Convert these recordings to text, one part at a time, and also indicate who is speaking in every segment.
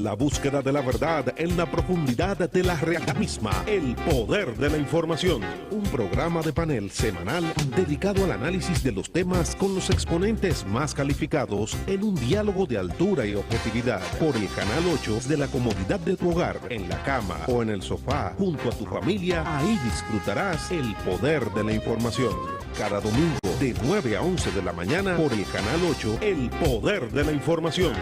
Speaker 1: La búsqueda de la verdad en la profundidad de la realidad misma. El poder de la información. Un programa de panel semanal dedicado al análisis de los temas con los exponentes más calificados en un diálogo de altura y objetividad. Por el Canal 8 de la comodidad de tu hogar, en la cama o en el sofá, junto a tu familia, ahí disfrutarás el poder de la información. Cada domingo de 9 a 11 de la mañana por el Canal 8, el poder de la información.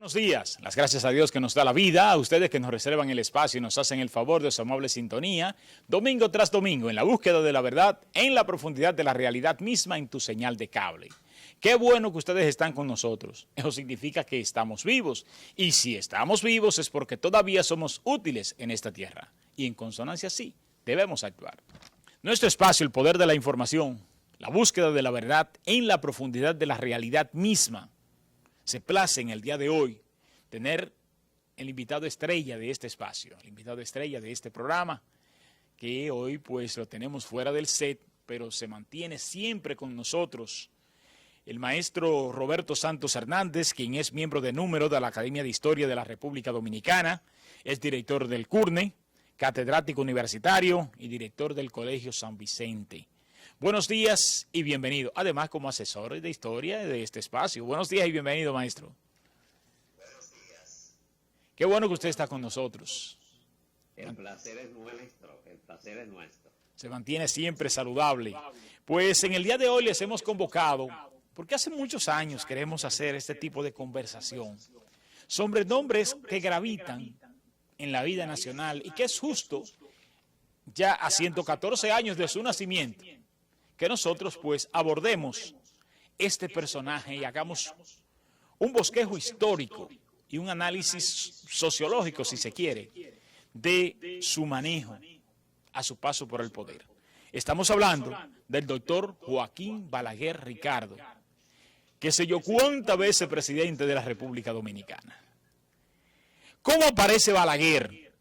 Speaker 2: Buenos días, las gracias a Dios que nos da la vida, a ustedes que nos reservan el espacio y nos hacen el favor de su amable sintonía, domingo tras domingo, en la búsqueda de la verdad, en la profundidad de la realidad misma en tu señal de cable. Qué bueno que ustedes están con nosotros, eso significa que estamos vivos, y si estamos vivos es porque todavía somos útiles en esta tierra, y en consonancia sí, debemos actuar. Nuestro espacio, el poder de la información, la búsqueda de la verdad en la profundidad de la realidad misma, se place en el día de hoy tener el invitado estrella de este espacio, el invitado estrella de este programa, que hoy pues lo tenemos fuera del set, pero se mantiene siempre con nosotros, el maestro Roberto Santos Hernández, quien es miembro de número de la Academia de Historia de la República Dominicana, es director del CURNE, catedrático universitario y director del Colegio San Vicente. Buenos días y bienvenido. Además, como asesor de historia de este espacio. Buenos días y bienvenido, maestro.
Speaker 3: Buenos días.
Speaker 2: Qué bueno que usted está con nosotros.
Speaker 3: El placer es nuestro, el placer es nuestro.
Speaker 2: Se mantiene siempre saludable. Pues en el día de hoy les hemos convocado, porque hace muchos años queremos hacer este tipo de conversación sobre nombres que gravitan en la vida nacional y que es justo, ya a 114 años de su nacimiento, que nosotros pues abordemos este personaje y hagamos un bosquejo histórico y un análisis sociológico, si se quiere, de su manejo a su paso por el poder. Estamos hablando del doctor Joaquín Balaguer Ricardo, que sé yo cuántas veces presidente de la República Dominicana. ¿Cómo aparece Balaguer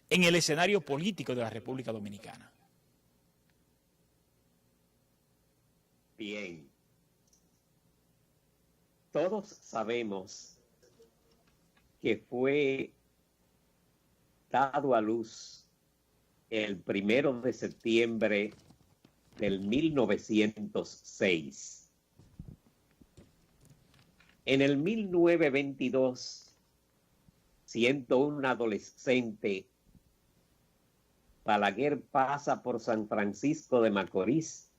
Speaker 2: en el escenario político de la República Dominicana?
Speaker 3: Bien, todos sabemos que fue dado a luz el 1 de septiembre del 1906. En el 1922, siendo un adolescente, Balaguer pasa por San Francisco de Macorís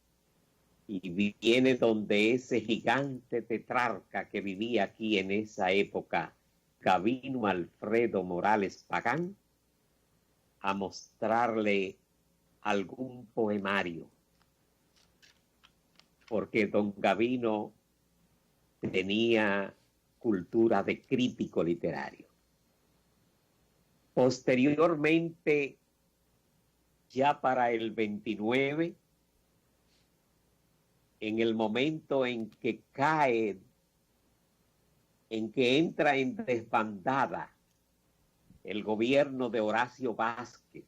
Speaker 3: y viene donde ese gigante tetrarca que vivía aquí en esa época, Gabino Alfredo Morales Pagán, a mostrarle algún poemario, porque don Gabino tenía cultura de crítico literario. Posteriormente, ya para el 29, en el momento en que cae, en que entra en desbandada el gobierno de Horacio Vázquez,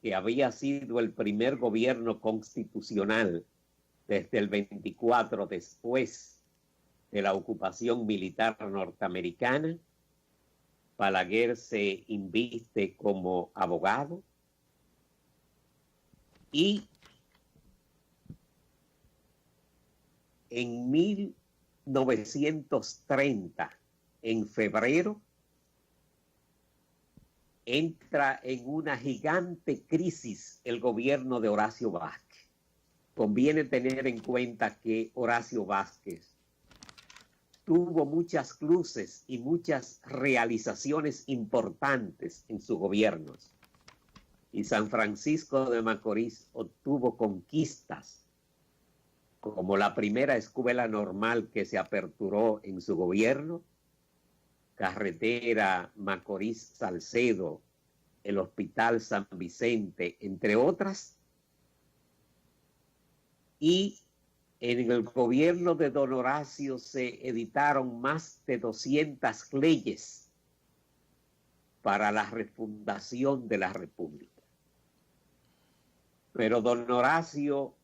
Speaker 3: que había sido el primer gobierno constitucional desde el 24 después de la ocupación militar norteamericana, Balaguer se inviste como abogado y en 1930, en febrero, entra en una gigante crisis el gobierno de Horacio Vázquez. Conviene tener en cuenta que Horacio Vázquez tuvo muchas luces y muchas realizaciones importantes en sus gobiernos. Y San Francisco de Macorís obtuvo conquistas, como la primera escuela normal que se aperturó en su gobierno, carretera Macorís-Salcedo, el Hospital San Vicente, entre otras. Y en el gobierno de don Horacio se editaron más de 200 leyes para la refundación de la República. Pero don Horacio,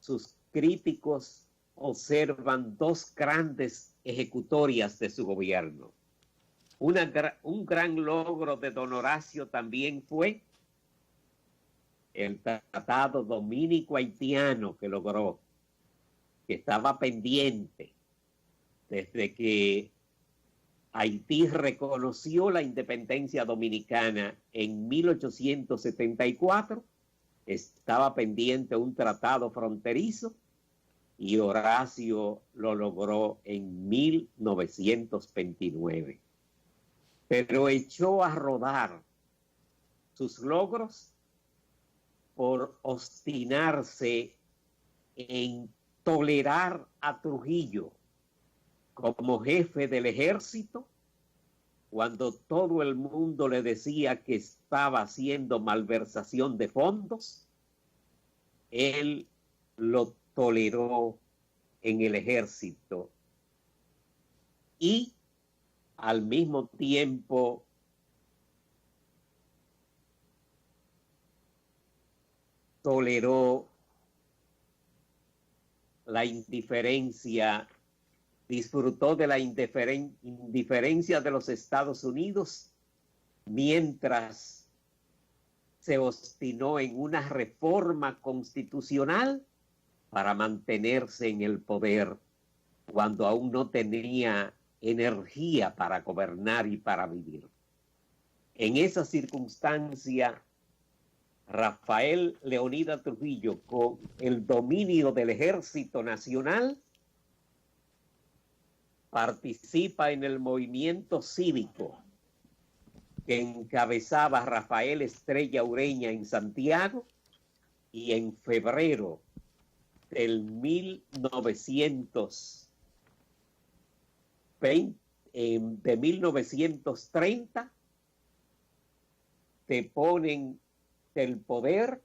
Speaker 3: sus críticos observan dos grandes ejecutorias de su gobierno. Un gran logro de don Horacio también fue el tratado dominico-haitiano que logró, que estaba pendiente desde que Haití reconoció la independencia dominicana en 1874. Estaba pendiente un tratado fronterizo y Horacio lo logró en 1929. Pero echó a rodar sus logros por obstinarse en tolerar a Trujillo como jefe del ejército, cuando todo el mundo le decía que estaba haciendo malversación de fondos. Él lo toleró en el ejército y al mismo tiempo toleró la indiferencia, disfrutó de la indiferencia de los Estados Unidos mientras se obstinó en una reforma constitucional para mantenerse en el poder cuando aún no tenía energía para gobernar y para vivir. En esa circunstancia, Rafael Leónidas Trujillo, con el dominio del Ejército Nacional, participa en el movimiento cívico que encabezaba Rafael Estrella Ureña en Santiago, y en febrero del 1930 te ponen del poder.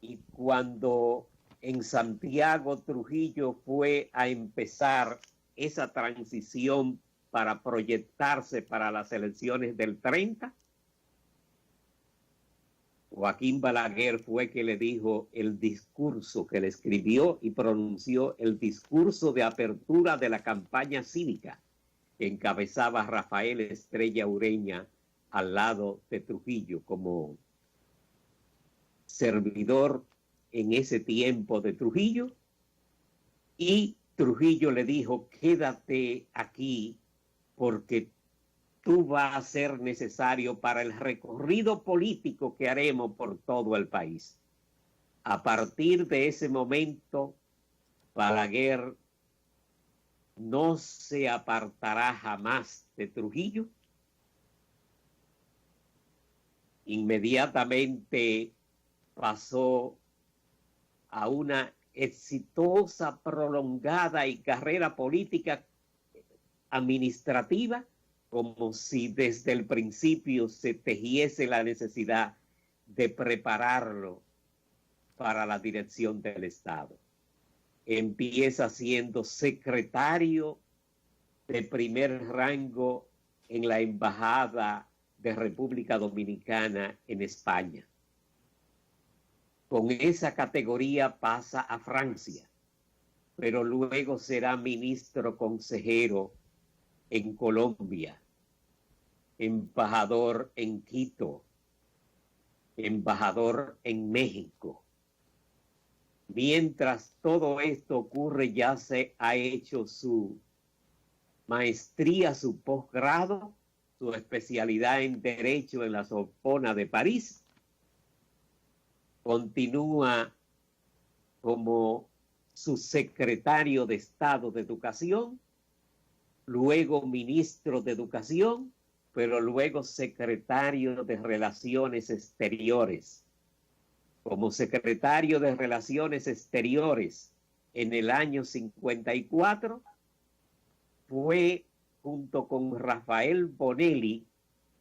Speaker 3: Y cuando en Santiago Trujillo fue a empezar esa transición para proyectarse para las elecciones del 30, Joaquín Balaguer fue que le dijo el discurso, que le escribió y pronunció el discurso de apertura de la campaña cívica que encabezaba Rafael Estrella Ureña al lado de Trujillo como servidor en ese tiempo de Trujillo. Y Trujillo le dijo: quédate aquí porque tú vas a ser necesario para el recorrido político que haremos por todo el país. A partir de ese momento, Balaguer no se apartará jamás de Trujillo. Inmediatamente pasó a una exitosa, prolongada y carrera política administrativa, como si desde el principio se tejiese la necesidad de prepararlo para la dirección del Estado. Empieza siendo secretario de primer rango en la Embajada de República Dominicana en España. Con esa categoría pasa a Francia, pero luego será ministro consejero en Colombia, embajador en Quito, embajador en México. Mientras todo esto ocurre, ya se ha hecho su maestría, su posgrado, su especialidad en Derecho en la Sorbona de París. Continúa como subsecretario de Estado de Educación, luego ministro de Educación, pero luego secretario de Relaciones Exteriores. Como secretario de Relaciones Exteriores en el año 54, fue, junto con Rafael Bonelli,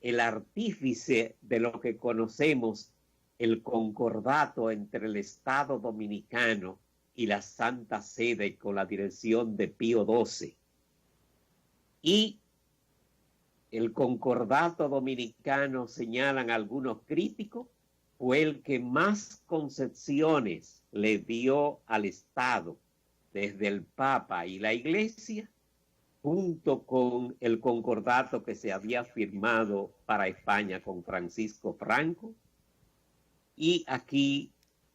Speaker 3: el artífice de lo que conocemos el concordato entre el Estado Dominicano y la Santa Sede con la dirección de Pío XII. Y el concordato dominicano, señalan algunos críticos, fue el que más concesiones le dio al Estado desde el Papa y la Iglesia, junto con el concordato que se había firmado para España con Francisco Franco, y aquí,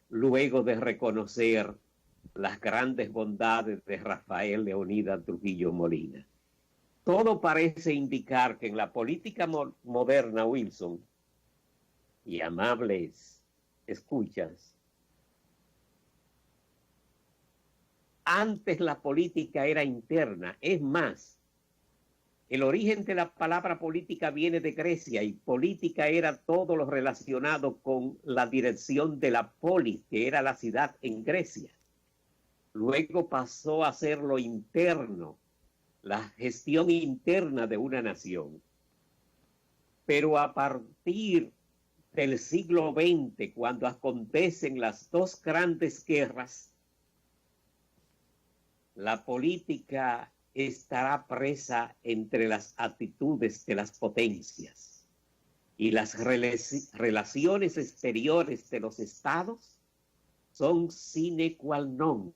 Speaker 3: luego de reconocer las grandes bondades de Rafael Leónidas Trujillo Molina. Todo parece indicar que en la política moderna, Wilson, y amables escuchas, antes la política era interna. Es más, el origen de la palabra política viene de Grecia y política era todo lo relacionado con la dirección de la polis, que era la ciudad en Grecia. Luego pasó a ser lo interno, la gestión interna de una nación. Pero a partir del siglo XX, cuando acontecen las dos grandes guerras, la política estará presa entre las actitudes de las potencias y las relaciones exteriores de los estados son sine qua non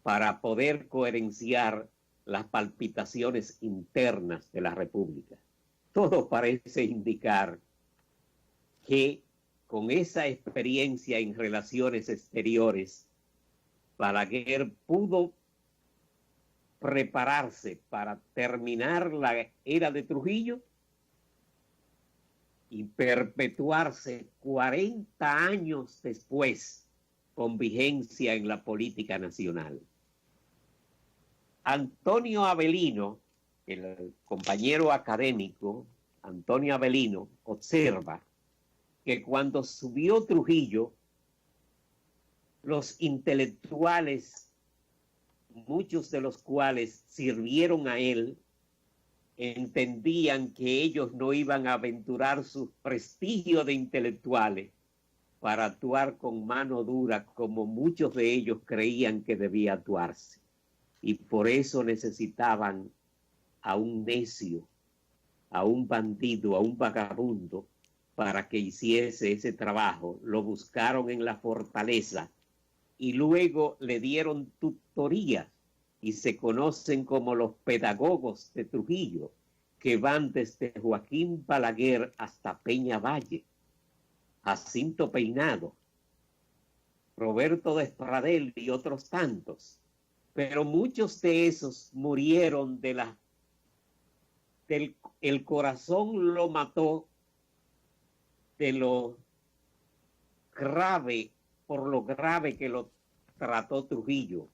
Speaker 3: para poder coherenciar las palpitaciones internas de la República. Todo parece indicar que con esa experiencia en relaciones exteriores, Balaguer pudo prepararse para terminar la era de Trujillo y perpetuarse 40 años después con vigencia en la política nacional. Antonio Avelino, el compañero académico Antonio Avelino, observa que cuando subió Trujillo, los intelectuales, muchos de los cuales sirvieron a él, entendían que ellos no iban a aventurar su prestigio de intelectuales para actuar con mano dura como muchos de ellos creían que debía actuarse. Y por eso necesitaban a un necio, a un bandido, a un vagabundo, para que hiciese ese trabajo. Lo buscaron en la fortaleza y luego le dieron tutorías y se conocen como los pedagogos de Trujillo, que van desde Joaquín Balaguer hasta Peña Valle, Jacinto Peinado, Roberto Despradel y otros tantos. Pero muchos de esos murieron el corazón lo mató de lo grave, por lo grave que lo trató Trujillo.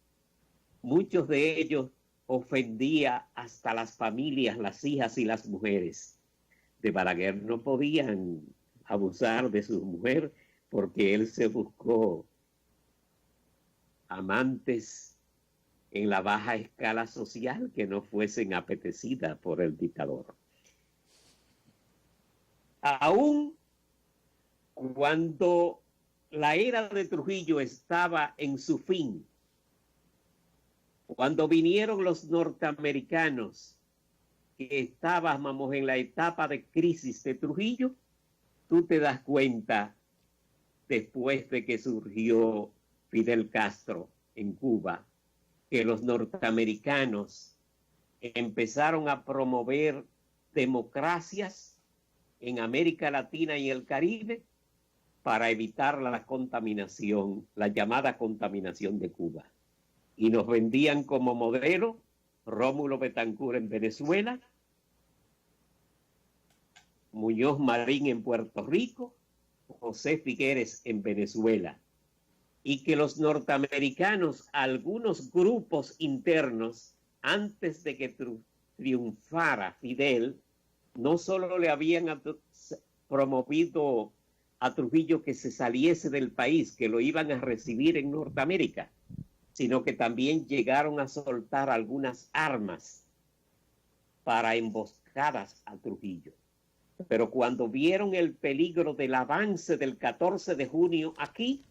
Speaker 3: Muchos de ellos ofendía hasta las familias, las hijas y las mujeres. De Balaguer no podían abusar de su mujer porque él se buscó amantes en la baja escala social que no fuesen apetecidas por el dictador. Aún cuando la era de Trujillo estaba en su fin, cuando vinieron los norteamericanos, que estábamos en la etapa de crisis de Trujillo, tú te das cuenta, después de que surgió Fidel Castro en Cuba, que los norteamericanos empezaron a promover democracias en América Latina y el Caribe para evitar la contaminación, la llamada contaminación de Cuba. Y nos vendían como modelo Rómulo Betancourt en Venezuela, Muñoz Marín en Puerto Rico, José Figueres en Venezuela. Y que los norteamericanos, algunos grupos internos, antes de que triunfara Fidel, no solo le habían promovido a Trujillo que se saliese del país, que lo iban a recibir en Norteamérica, sino que también llegaron a soltar algunas armas para emboscadas a Trujillo. Pero cuando vieron el peligro del avance del 14 de junio aquí,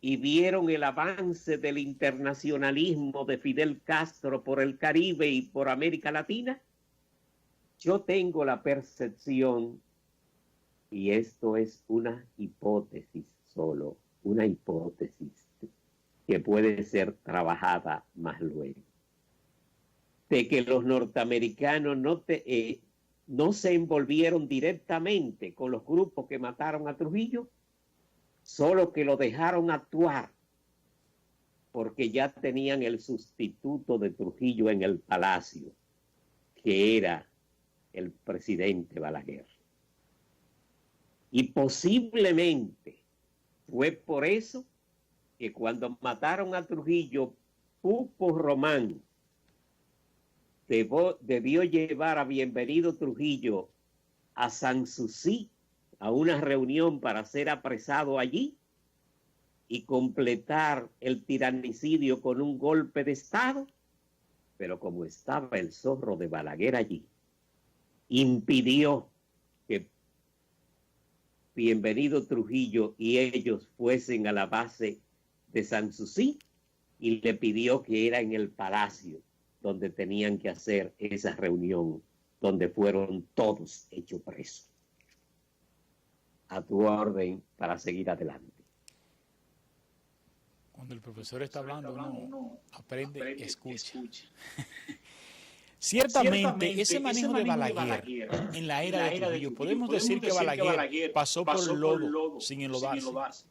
Speaker 3: y vieron el avance del internacionalismo de Fidel Castro por el Caribe y por América Latina, yo tengo la percepción, y esto es una hipótesis solo, una hipótesis, que puede ser trabajada más luego. De que los norteamericanos no se envolvieron directamente con los grupos que mataron a Trujillo, solo que lo dejaron actuar, porque ya tenían el sustituto de Trujillo en el palacio, que era el presidente Balaguer. Y posiblemente fue por eso que cuando mataron a Trujillo, Pupo Román debió llevar a Bienvenido Trujillo a Sanssouci, a una reunión para ser apresado allí y completar el tiranicidio con un golpe de Estado, pero como estaba el zorro de Balaguer allí, impidió que Bienvenido Trujillo y ellos fuesen a la base de Sanssouci y le pidió que era en el palacio donde tenían que hacer esa reunión, donde fueron todos hechos presos. A tu orden para seguir adelante.
Speaker 2: Cuando el profesor está hablando, uno aprende, escucha. Ciertamente, ese manejo de Balaguer en la era de Trujillo, podemos decir que Balaguer pasó por el lodo sin enlodarse.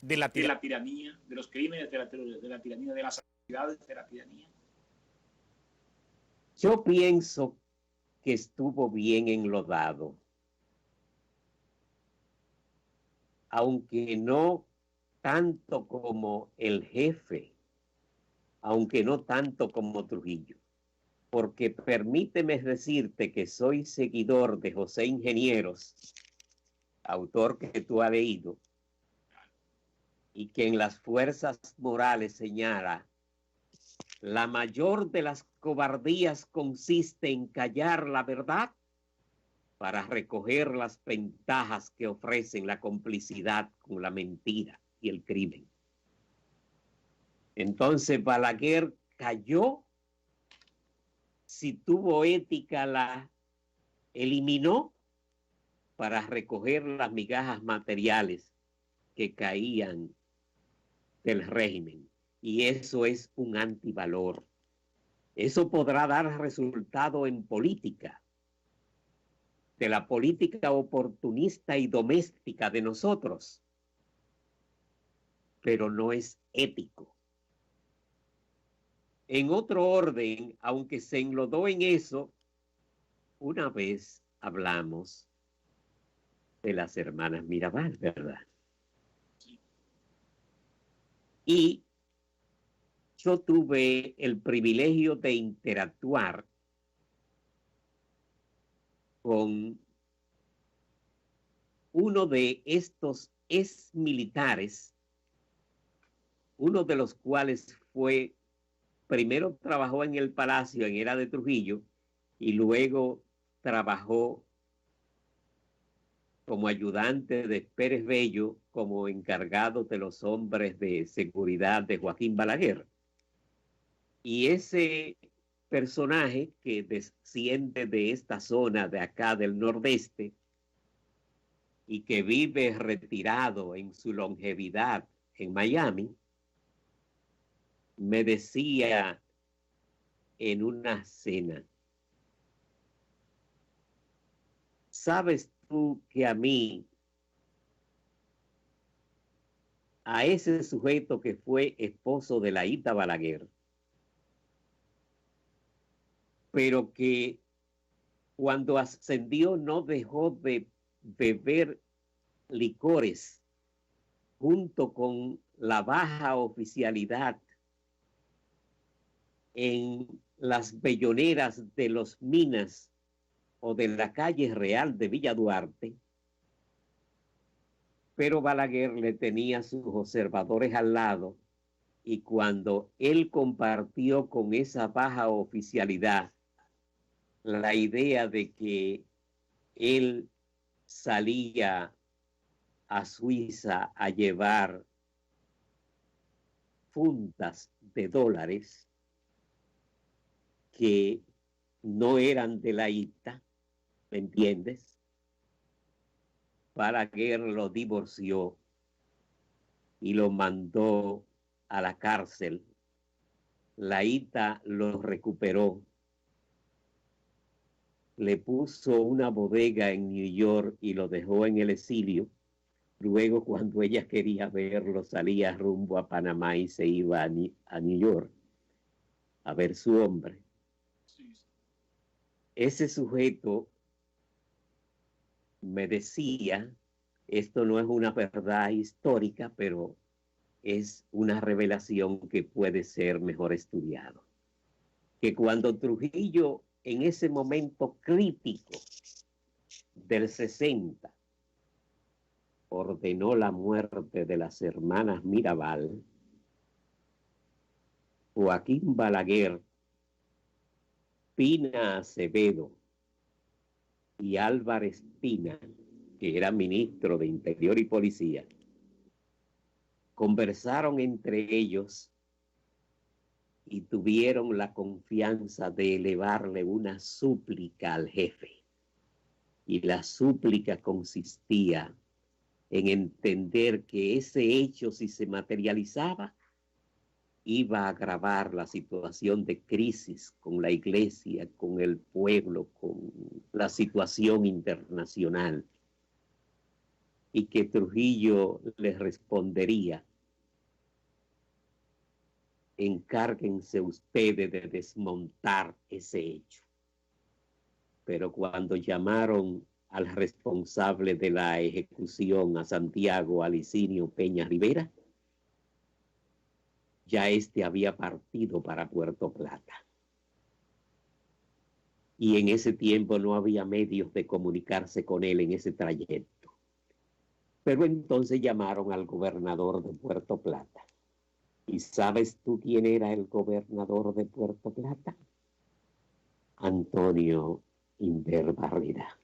Speaker 2: De la tiranía, de los crímenes, de la tiranía, de las actividades de la tiranía.
Speaker 3: Yo pienso que estuvo bien enlodado, aunque no tanto como el jefe, aunque no tanto como Trujillo, porque permíteme decirte que soy seguidor de José Ingenieros, autor que tú has leído, y que en las fuerzas morales señala: la mayor de las cobardías consiste en callar la verdad para recoger las ventajas que ofrecen la complicidad con la mentira y el crimen. Entonces Balaguer cayó, si tuvo ética la eliminó para recoger las migajas materiales que caían del régimen. Y eso es un antivalor. Eso podrá dar resultado en política, de la política oportunista y doméstica de nosotros, pero no es ético. En otro orden, aunque se enlodó en eso, una vez hablamos de las hermanas Mirabal, ¿verdad? Y yo tuve el privilegio de interactuar con uno de estos exmilitares, uno de los cuales primero trabajó en el Palacio en era de Trujillo y luego trabajó como ayudante de Pérez Bello, como encargado de los hombres de seguridad de Joaquín Balaguer. Y ese personaje que desciende de esta zona de acá del nordeste y que vive retirado en su longevidad en Miami, me decía en una cena: ¿sabes tú que a mí, a ese sujeto que fue esposo de Laíta Balaguer, pero que cuando ascendió no dejó de beber licores junto con la baja oficialidad en las belloneras de los Minas o de la calle Real de Villa Duarte? Pero Balaguer le tenía sus observadores al lado y cuando él compartió con esa baja oficialidad la idea de que él salía a Suiza a llevar fundas de dólares que no eran de la ITA, ¿me entiendes? Balaguer lo divorció y lo mandó a la cárcel, la ITA lo recuperó, le puso una bodega en New York y lo dejó en el exilio. Luego, cuando ella quería verlo, salía rumbo a Panamá y se iba a New York a ver su hombre. Ese sujeto me decía, esto no es una verdad histórica, pero es una revelación que puede ser mejor estudiado, que cuando Trujillo, en ese momento crítico del 60, ordenó la muerte de las hermanas Mirabal, Joaquín Balaguer, Pina Acevedo y Álvarez Pina, que era ministro de Interior y Policía, conversaron entre ellos y tuvieron la confianza de elevarle una súplica al jefe. Y la súplica consistía en entender que ese hecho, si se materializaba, iba a agravar la situación de crisis con la iglesia, con el pueblo, con la situación internacional. Y que Trujillo les respondería: encárguense ustedes de desmontar ese hecho. Pero cuando llamaron al responsable de la ejecución, a Santiago Alicinio Peña Rivera, ya este había partido para Puerto Plata. Y en ese tiempo no había medios de comunicarse con él en ese trayecto. Pero entonces llamaron al gobernador de Puerto Plata. ¿Y sabes tú quién era el gobernador de Puerto Plata? Antonio Inver Barrera,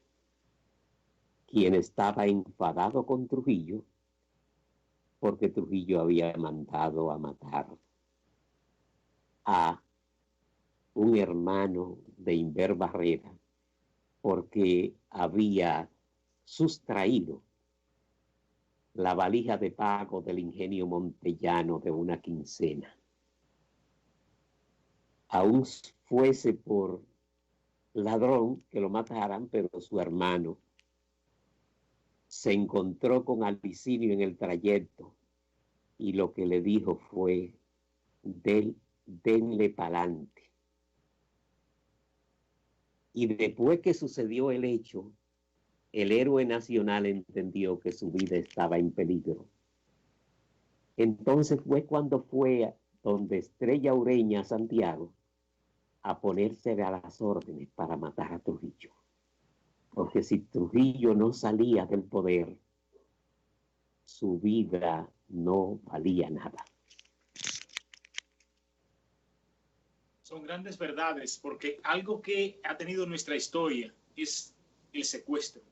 Speaker 3: quien estaba enfadado con Trujillo porque Trujillo había mandado a matar a un hermano de Inver Barrera porque había sustraído la valija de pago del ingenio Montellano de una quincena. Aún fuese por ladrón que lo mataran, pero su hermano se encontró con Alicinio en el trayecto y lo que le dijo fue: denle pa'lante. Y después que sucedió el hecho, el héroe nacional entendió que su vida estaba en peligro. Entonces fue cuando fue donde Estrella Ureña, Santiago, a ponerse a las órdenes para matar a Trujillo. Porque si Trujillo no salía del poder, su vida no valía nada.
Speaker 2: Son grandes verdades, porque algo que ha tenido nuestra historia es el secuestro.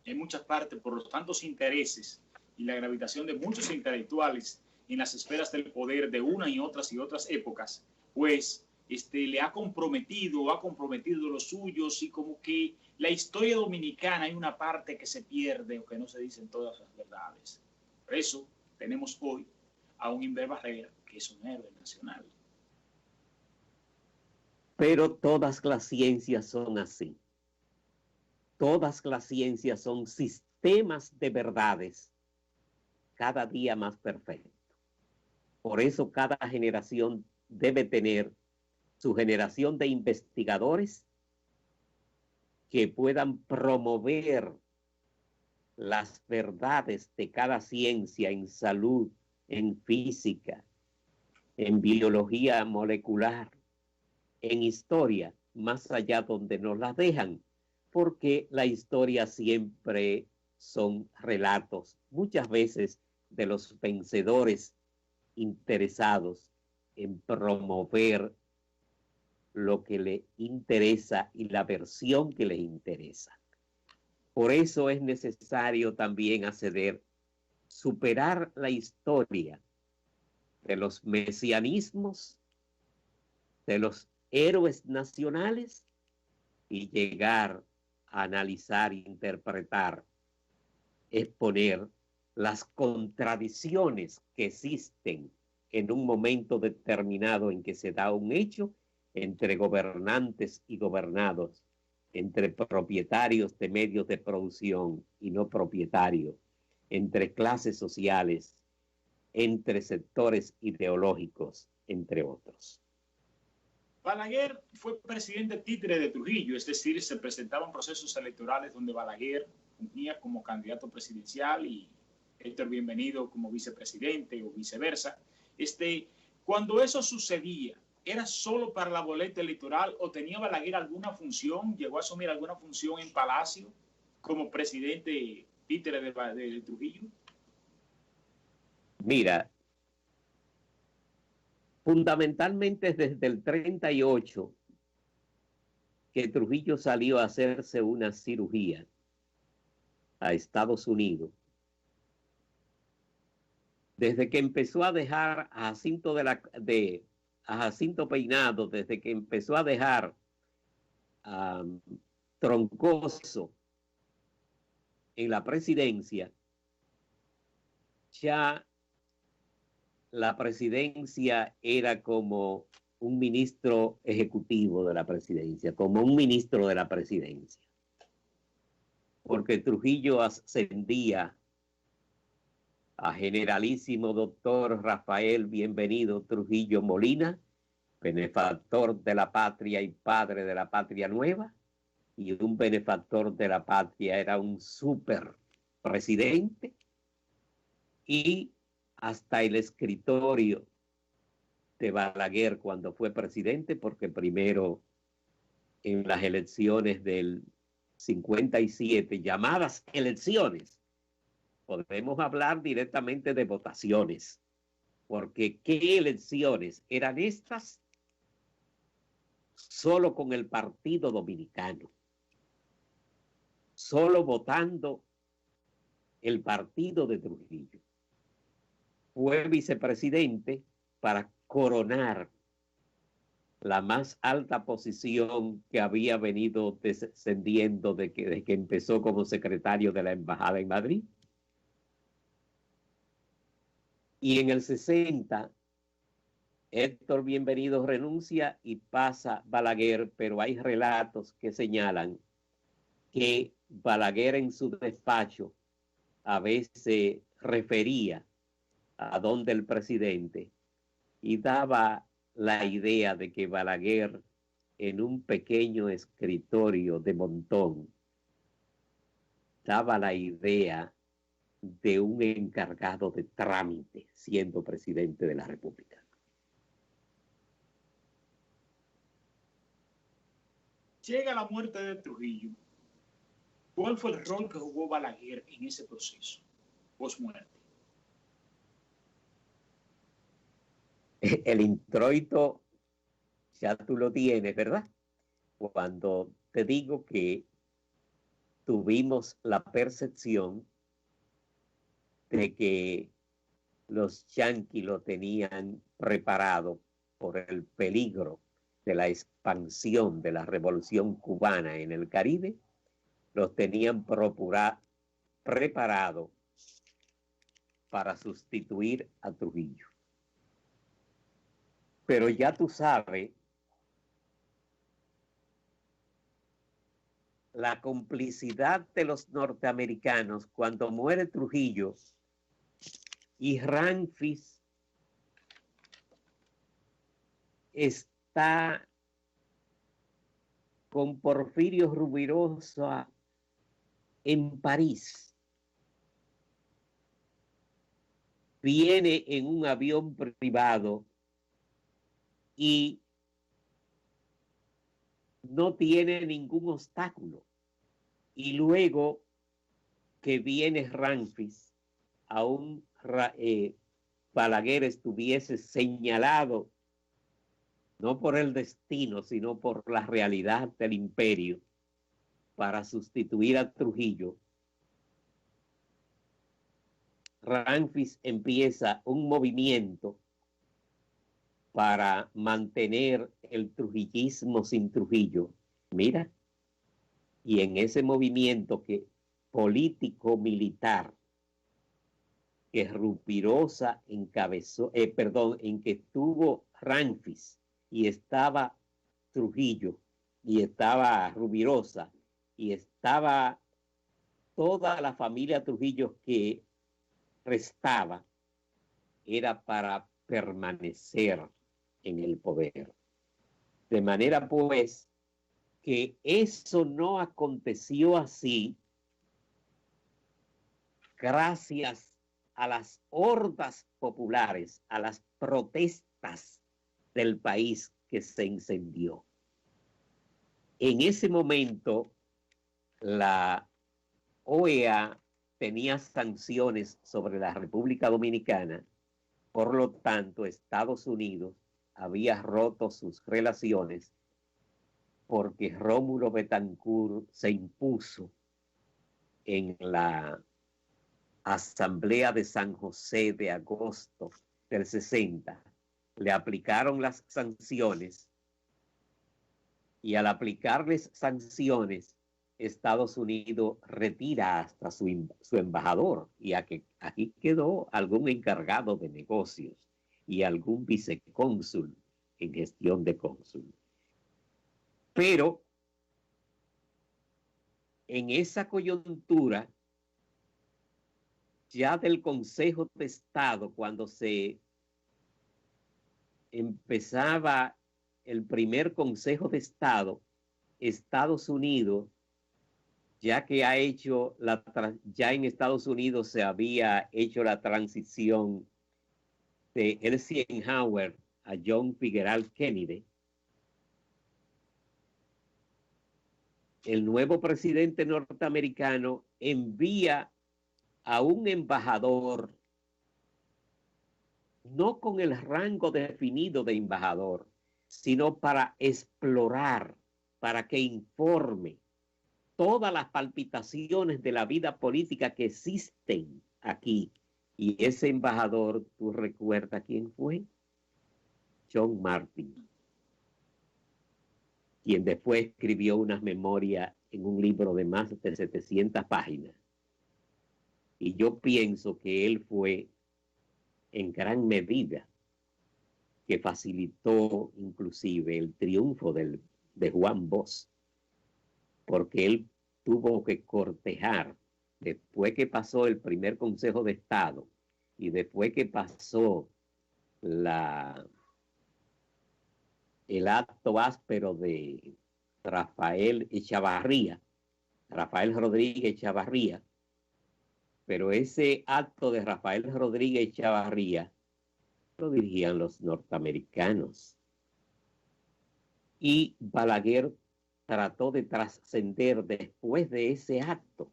Speaker 2: En muchas partes, por los tantos intereses y la gravitación de muchos intelectuales en las esferas del poder de una y otras épocas, pues le ha comprometido los suyos, y como que la historia dominicana hay una parte que se pierde o que no se dicen todas las verdades. Por eso tenemos hoy a un Inver Barrera, que es un héroe nacional.
Speaker 3: Pero todas las ciencias son así. Todas las ciencias son sistemas de verdades cada día más perfectos. Por eso cada generación debe tener su generación de investigadores que puedan promover las verdades de cada ciencia en salud, en física, en biología molecular, en historia, más allá donde nos las dejan, porque la historia siempre son relatos, muchas veces de los vencedores interesados en promover lo que le interesa y la versión que les interesa. Por eso es necesario también superar la historia de los mesianismos, de los héroes nacionales, y llegar a analizar, interpretar, exponer las contradicciones que existen en un momento determinado en que se da un hecho entre gobernantes y gobernados, entre propietarios de medios de producción y no propietarios, entre clases sociales, entre sectores ideológicos, entre otros.
Speaker 2: Balaguer fue presidente títere de Trujillo, es decir, se presentaban procesos electorales donde Balaguer fungía como candidato presidencial y Héctor Bienvenido como vicepresidente o viceversa. Cuando eso sucedía, ¿era solo para la boleta electoral o tenía Balaguer alguna función? ¿Llegó a asumir alguna función en Palacio como presidente títere de Trujillo?
Speaker 3: Mira, fundamentalmente desde el 38 que Trujillo salió a hacerse una cirugía a Estados Unidos, desde que empezó a dejar a Jacinto Peinado, desde que empezó a dejar a Troncoso en la presidencia, ya la presidencia era como un ministro ejecutivo de la presidencia, como un ministro de la presidencia. Porque Trujillo ascendía a generalísimo doctor Rafael Bienvenido Trujillo Molina, benefactor de la patria y padre de la patria nueva, y un benefactor de la patria era un super presidente, y hasta el escritorio de Balaguer cuando fue presidente, porque primero en las elecciones del 57, llamadas elecciones, podemos hablar directamente de votaciones, porque ¿qué elecciones eran estas? Solo con el Partido Dominicano, solo votando el partido de Trujillo. Fue vicepresidente para coronar la más alta posición que había venido descendiendo desde que empezó como secretario de la Embajada en Madrid. Y en el 60, Héctor Bienvenido renuncia y pasa Balaguer, pero hay relatos que señalan que Balaguer en su despacho a veces refería a donde el presidente y daba la idea de que Balaguer en un pequeño escritorio de montón daba la idea de un encargado de trámite siendo presidente de la República.
Speaker 2: Llega la muerte de Trujillo. ¿Cuál fue el rol que jugó Balaguer en ese proceso post-muerte?
Speaker 3: El introito ya tú lo tienes, ¿verdad? Cuando te digo que tuvimos la percepción de que los yanquis lo tenían preparado por el peligro de la expansión de la revolución cubana en el Caribe, los tenían preparado para sustituir a Trujillo. Pero ya tú sabes la complicidad de los norteamericanos cuando muere Trujillo y Ramfis está con Porfirio Rubirosa en París. Viene en un avión privado y no tiene ningún obstáculo. Y luego que viene Ramfis, aún Balaguer estuviese señalado, no por el destino, sino por la realidad del imperio, para sustituir a Trujillo, Ramfis empieza un movimiento para mantener el trujillismo sin Trujillo. Mira, y en ese movimiento político-militar que Rubirosa encabezó, en que estuvo Ramfis y estaba Trujillo y estaba Rubirosa y estaba toda la familia Trujillo que restaba, era para permanecer en el poder. De manera pues que eso no aconteció así gracias a las hordas populares, a las protestas del país que se incendió. En ese momento, la OEA tenía sanciones sobre la República Dominicana, por lo tanto, Estados Unidos había roto sus relaciones porque Rómulo Betancourt se impuso en la Asamblea de San José de agosto del 60. Le aplicaron las sanciones y al aplicarles sanciones, Estados Unidos retira hasta su embajador y aquí quedó algún encargado de negocios y algún vicecónsul en gestión de cónsul. Pero en esa coyuntura, ya del Consejo de Estado, cuando se empezaba el primer Consejo de Estado, Estados Unidos, ya que ya en Estados Unidos se había hecho la transición de Eisenhower a John Fitzgerald Kennedy, el nuevo presidente norteamericano envía a un embajador, no con el rango definido de embajador, sino para explorar, para que informe todas las palpitaciones de la vida política que existen aquí. Y ese embajador, ¿tú recuerdas quién fue? John Martin, quien después escribió unas memorias en un libro de más de 700 páginas. Y yo pienso que él fue en gran medida que facilitó inclusive el triunfo de Juan Bosch, porque él tuvo que cortejar, después que pasó el primer Consejo de Estado y después que pasó el acto áspero de Rafael Rodríguez Echavarría, pero ese acto de Rafael Rodríguez Echavarría lo dirigían los norteamericanos. Y Balaguer trató de trascender después de ese acto,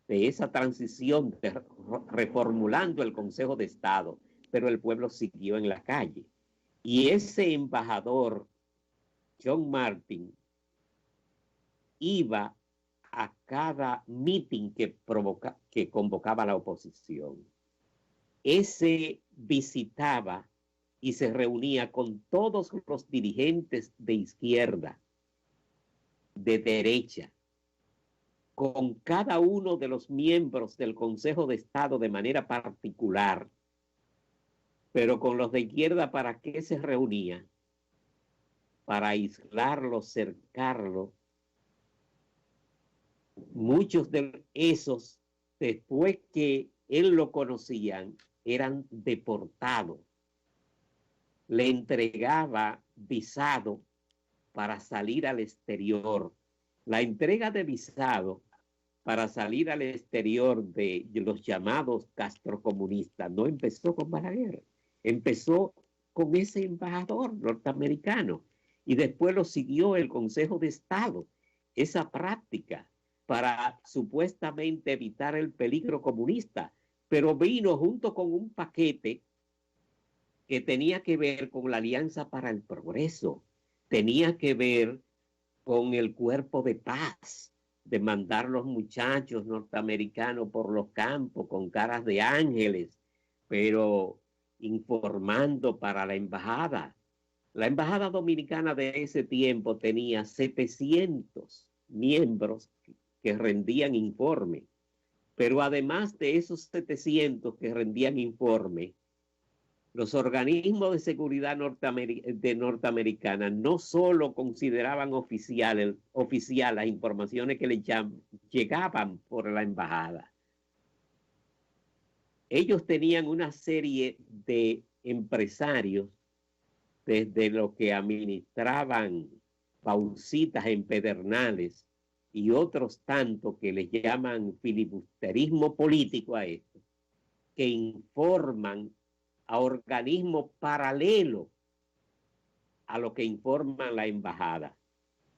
Speaker 3: de esa transición, reformulando el Consejo de Estado, pero el pueblo siguió en la calle. Y ese embajador, John Martin, iba a cada meeting que convocaba la oposición. Ese visitaba y se reunía con todos los dirigentes de izquierda, de derecha, con cada uno de los miembros del Consejo de Estado de manera particular, pero con los de izquierda, ¿para qué se reunía? Para aislarlo, cercarlo. Muchos de esos, después que él lo conocían, eran deportados. Le entregaba visado para salir al exterior. La entrega de visado para salir al exterior de los llamados castrocomunistas no empezó con Balaguer, empezó con ese embajador norteamericano y después lo siguió el Consejo de Estado, esa práctica para supuestamente evitar el peligro comunista, pero vino junto con un paquete que tenía que ver con la Alianza para el Progreso, tenía que ver con el cuerpo de paz, de mandar los muchachos norteamericanos por los campos con caras de ángeles, pero informando para la embajada. La embajada dominicana de ese tiempo tenía 700 miembros que rendían informe. Pero además de esos 700 que rendían informe, los organismos de seguridad norteamericana no solo consideraban oficial las informaciones que les llegaban por la embajada. Ellos tenían una serie de empresarios, desde los que administraban pausitas en Pedernales y otros tantos que les llaman filibusterismo político a esto, que informan a organismos paralelos a lo que informa la embajada.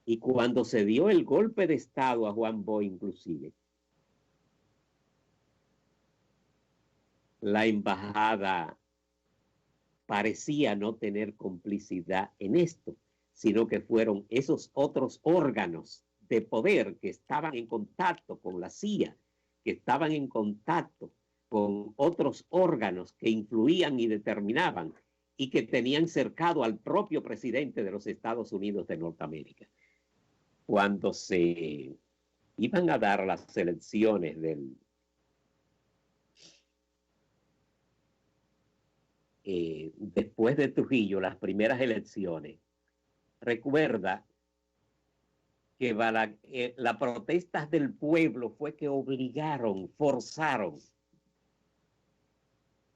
Speaker 3: Y cuando se dio el golpe de Estado a Juan Bosch inclusive, la embajada parecía no tener complicidad en esto, sino que fueron esos otros órganos de poder que estaban en contacto con la CIA, que estaban en contacto con otros órganos que influían y determinaban y que tenían cercado al propio presidente de los Estados Unidos de Norteamérica. Cuando se iban a dar las elecciones después de Trujillo, las primeras elecciones, recuerda que las protestas del pueblo fue que forzaron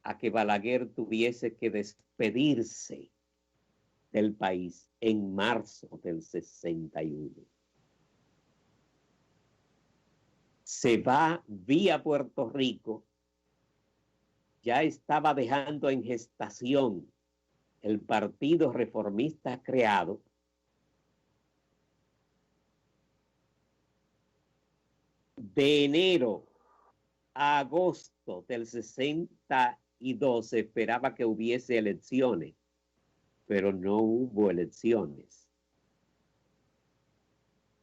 Speaker 3: a que Balaguer tuviese que despedirse del país en marzo del 61. Se va vía Puerto Rico, ya estaba dejando en gestación el Partido Reformista creado, de enero a agosto del 62 se esperaba que hubiese elecciones, pero no hubo elecciones.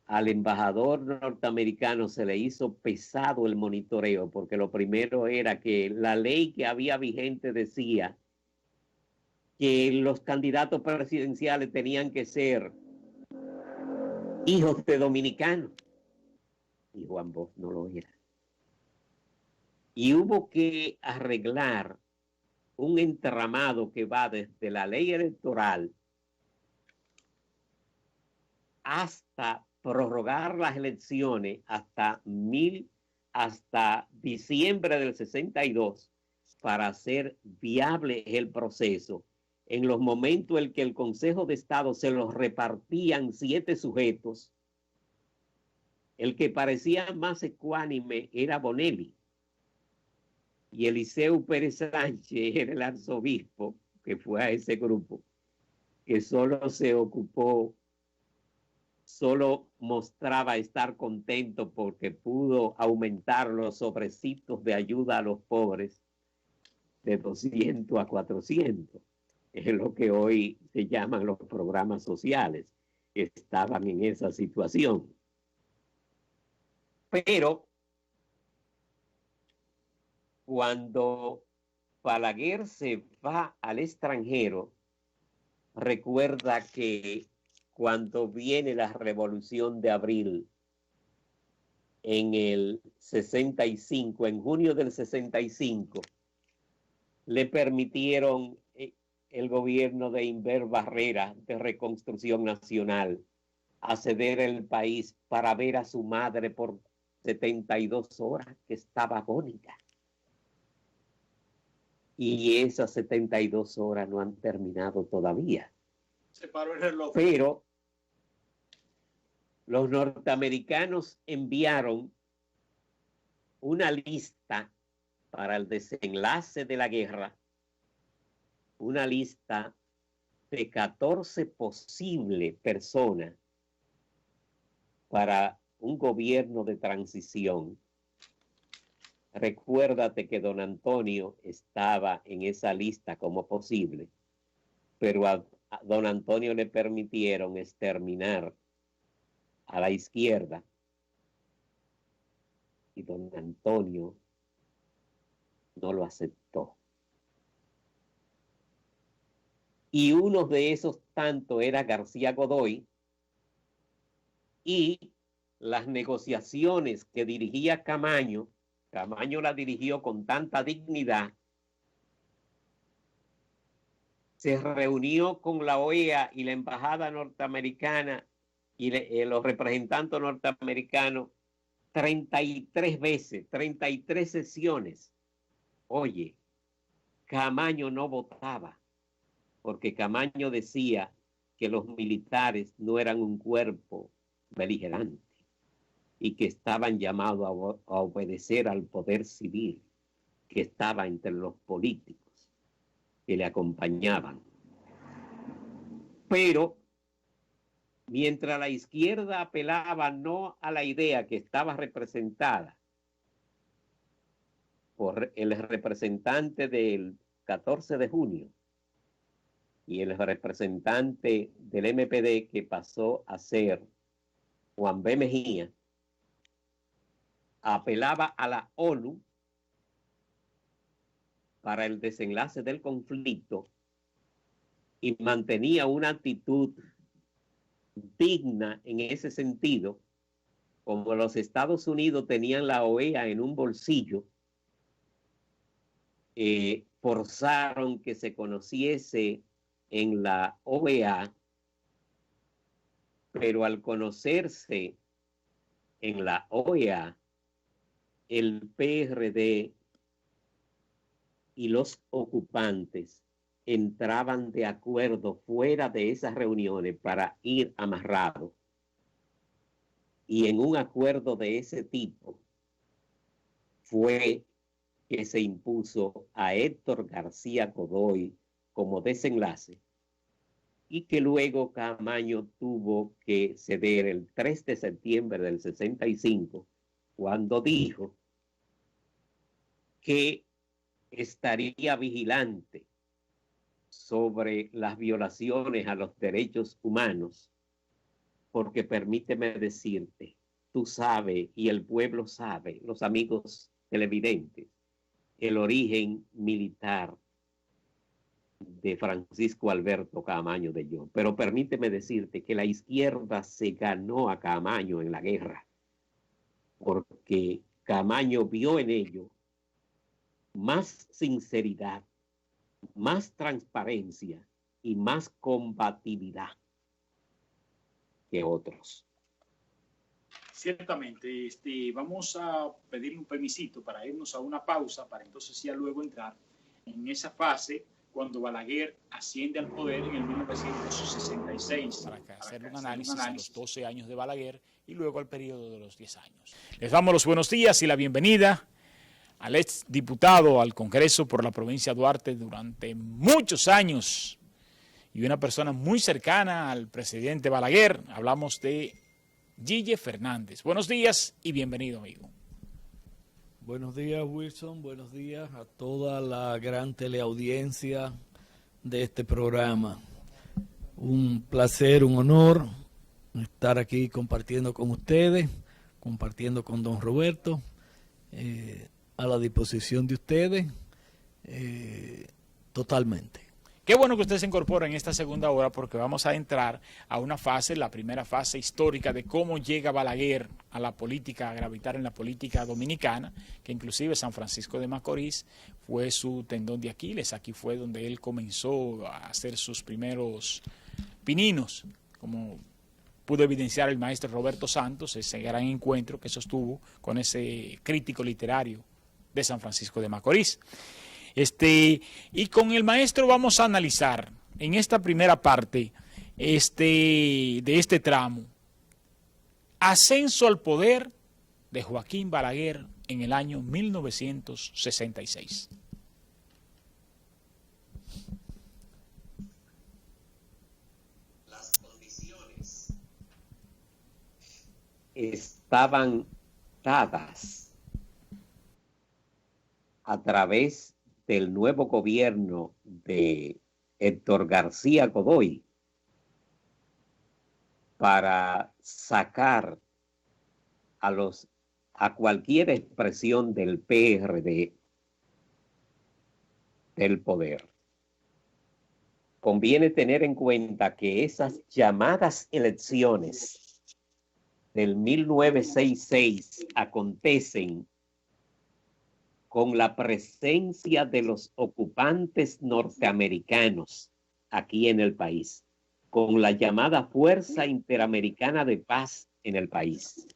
Speaker 3: Al embajador norteamericano se le hizo pesado el monitoreo, porque lo primero era que la ley que había vigente decía que los candidatos presidenciales tenían que ser hijos de dominicanos, y Juan Bosch no lo era. Y hubo que arreglar un entramado que va desde la ley electoral hasta prorrogar las elecciones hasta diciembre del 62 para hacer viable el proceso. En los momentos en que el Consejo de Estado se los repartían 7 sujetos, el que parecía más ecuánime era Bonelli, y Eliseu Pérez Sánchez era el arzobispo que fue a ese grupo, que solo mostraba estar contento porque pudo aumentar los sobrecitos de ayuda a los pobres de 200 a 400. Es lo que hoy se llaman los programas sociales, que estaban en esa situación. Pero cuando Balaguer se va al extranjero, recuerda que cuando viene la Revolución de Abril en el 65, en junio del 65, le permitieron el gobierno de Inver Barrera de Reconstrucción Nacional acceder al país para ver a su madre por 72 horas, que estaba agónica. Y esas 72 horas no han terminado todavía.
Speaker 2: Se paró el reloj.
Speaker 3: Pero los norteamericanos enviaron una lista para el desenlace de la guerra, una lista de 14 posibles personas para un gobierno de transición. Recuérdate que don Antonio estaba en esa lista como posible, pero a don Antonio le permitieron exterminar a la izquierda, y don Antonio no lo aceptó. Y uno de esos tantos era García Godoy, y las negociaciones que dirigía Camaño Camaño la dirigió con tanta dignidad. Se reunió con la OEA y la embajada norteamericana y los representantes norteamericanos 33 veces, 33 sesiones. Oye, Camaño no votaba, porque Camaño decía que los militares no eran un cuerpo beligerante y que estaban llamados a obedecer al poder civil que estaba entre los políticos que le acompañaban. Pero mientras la izquierda apelaba no a la idea que estaba representada por el representante del 14 de junio y el representante del MPD que pasó a ser Juan B. Mejía, apelaba a la ONU para el desenlace del conflicto y mantenía una actitud digna en ese sentido, como los Estados Unidos tenían la OEA en un bolsillo, forzaron que se conociese en la OEA, pero al conocerse en la OEA, el PRD y los ocupantes entraban de acuerdo fuera de esas reuniones para ir amarrados. Y en un acuerdo de ese tipo fue que se impuso a Héctor García Godoy como desenlace y que luego Camaño tuvo que ceder el 3 de septiembre del 65 cuando dijo que estaría vigilante sobre las violaciones a los derechos humanos, porque permíteme decirte, tú sabes y el pueblo sabe, los amigos televidentes, el origen militar de Francisco Alberto Camaño de Yo. Pero permíteme decirte que la izquierda se ganó a Camaño en la guerra, porque Camaño vio en ello más sinceridad, más transparencia y más combatividad que otros.
Speaker 2: Ciertamente, vamos a pedirle un permisito para irnos a una pausa, para entonces ya luego entrar en esa fase cuando Balaguer asciende al poder en el 1966, para hacer un análisis a los 12 años de Balaguer y luego al periodo de los 10 años. Les damos los buenos días y la bienvenida al ex diputado al Congreso por la provincia de Duarte durante muchos años y una persona muy cercana al presidente Balaguer. Hablamos de Gille Fernández. Buenos días y bienvenido, amigo.
Speaker 4: Buenos días, Wilson. Buenos días a toda la gran teleaudiencia de este programa. Un placer, un honor estar aquí compartiendo con ustedes, compartiendo con don Roberto, a la disposición de ustedes, totalmente.
Speaker 2: Qué bueno que usted se incorpora en esta segunda hora porque vamos a entrar a una fase, la primera fase histórica de cómo llega Balaguer a la política, a gravitar en la política dominicana, que inclusive San Francisco de Macorís fue su tendón de Aquiles. Aquí fue donde él comenzó a hacer sus primeros pininos, como pudo evidenciar el maestro Roberto Santos, ese gran encuentro que sostuvo con ese crítico literario de San Francisco de Macorís. Y con el maestro vamos a analizar en esta primera parte de este tramo ascenso al poder de Joaquín Balaguer en el año 1966.
Speaker 3: Las condiciones estaban dadas a través del nuevo gobierno de Héctor García Godoy para sacar a cualquier expresión del PRD del poder. Conviene tener en cuenta que esas llamadas elecciones del 1966 acontecen con la presencia de los ocupantes norteamericanos aquí en el país, con la llamada Fuerza Interamericana de Paz en el país,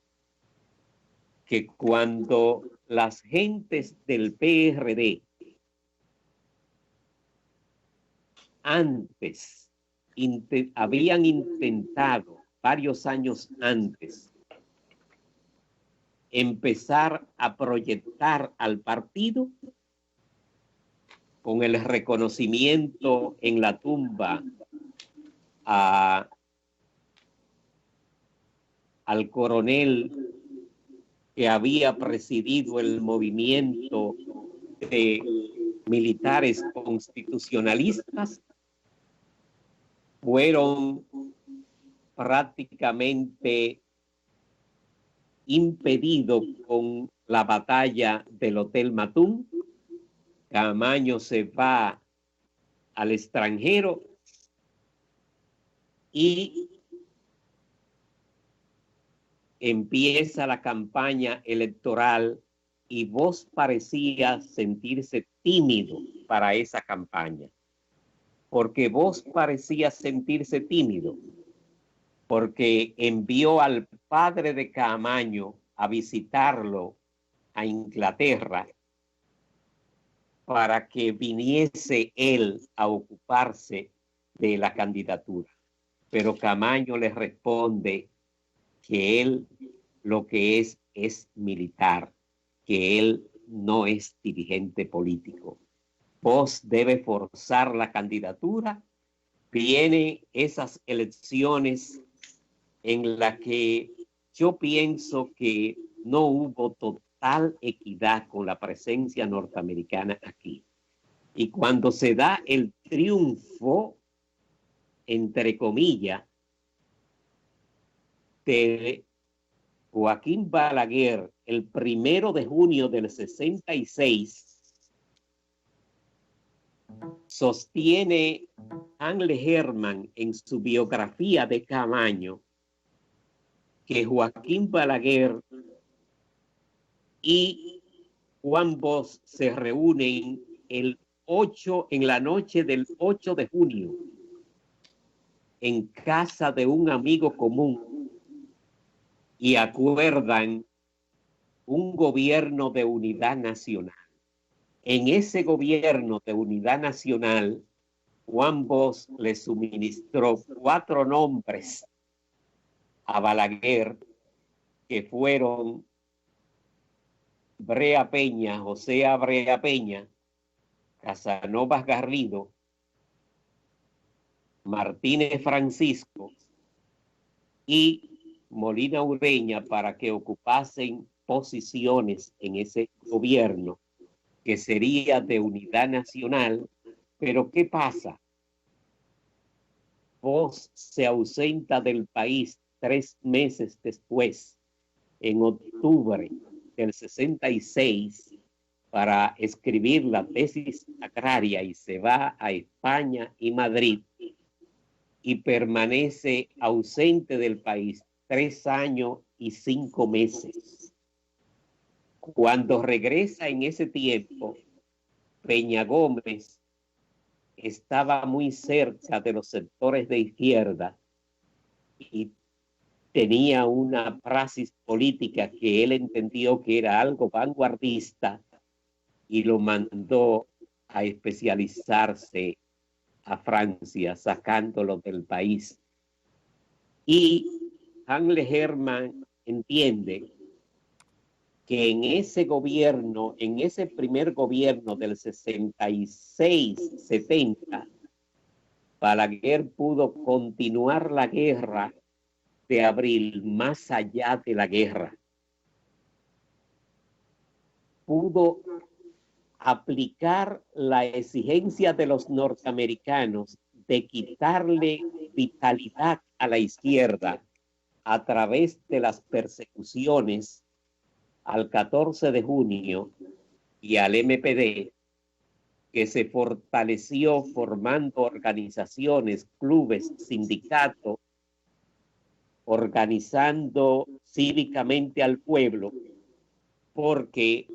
Speaker 3: que cuando las gentes del PRD antes habían intentado varios años antes empezar a proyectar al partido con el reconocimiento en la tumba al coronel que había presidido el movimiento de militares constitucionalistas, fueron prácticamente impedidos con la batalla del Hotel Matún. Camaño se va al extranjero y empieza la campaña electoral, y vos parecía sentirse tímido para esa campaña. Porque vos parecía sentirse tímido, porque envió al padre de Caamaño a visitarlo a Inglaterra para que viniese él a ocuparse de la candidatura. Pero Caamaño le responde que él lo que es militar, que él no es dirigente político. Vos debe forzar la candidatura. Vienen esas elecciones en las que yo pienso que no hubo total equidad con la presencia norteamericana aquí. Y cuando se da el triunfo, entre comillas, de Joaquín Balaguer el 1 de junio del 66, sostiene Angle Herman en su biografía de Caamaño que Joaquín Balaguer y Juan Bosch se reúnen en la noche del 8 de junio en casa de un amigo común y acuerdan un gobierno de unidad nacional. En ese gobierno de unidad nacional, Juan Bosch le suministró 4 nombres a Balaguer, que fueron Brea Peña, José A. Brea Peña, Casanovas Garrido, Martínez Francisco y Molina Ureña, para que ocupasen posiciones en ese gobierno que sería de unidad nacional. Pero ¿qué pasa? Bosch se ausenta del país 3 meses después, en octubre del 66, para escribir la tesis agraria, y se va a España y Madrid y permanece ausente del país 3 años y 5 meses. Cuando regresa en ese tiempo, Peña Gómez estaba muy cerca de los sectores de izquierda y tenía una praxis política que él entendió que era algo vanguardista, y lo mandó a especializarse a Francia, sacándolo del país. Y Angle Herman entiende que en ese gobierno, en ese primer gobierno del 66-70, Balaguer pudo continuar la guerra de abril más allá de la guerra. Pudo aplicar la exigencia de los norteamericanos de quitarle vitalidad a la izquierda a través de las persecuciones al 14 de junio y al MPD, que se fortaleció formando organizaciones, clubes, sindicatos, organizando cívicamente al pueblo, porque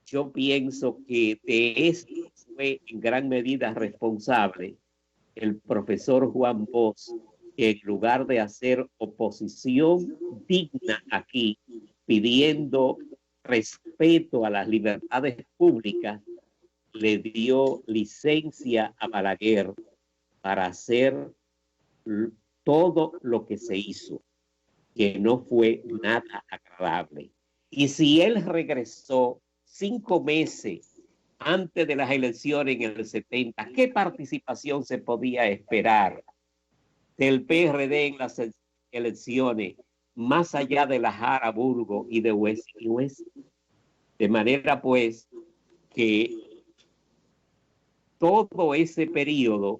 Speaker 3: yo pienso que de esto fue en gran medida responsable el profesor Juan Bosch, que en lugar de hacer oposición digna aquí, pidiendo respeto a las libertades públicas, le dio licencia a Balaguer para hacer todo lo que se hizo, que no fue nada agradable. Y si él regresó 5 meses antes de las elecciones en el 70, ¿qué participación se podía esperar del PRD en las elecciones, más allá de la Jara, Burgo y de West y West? De manera pues que todo ese periodo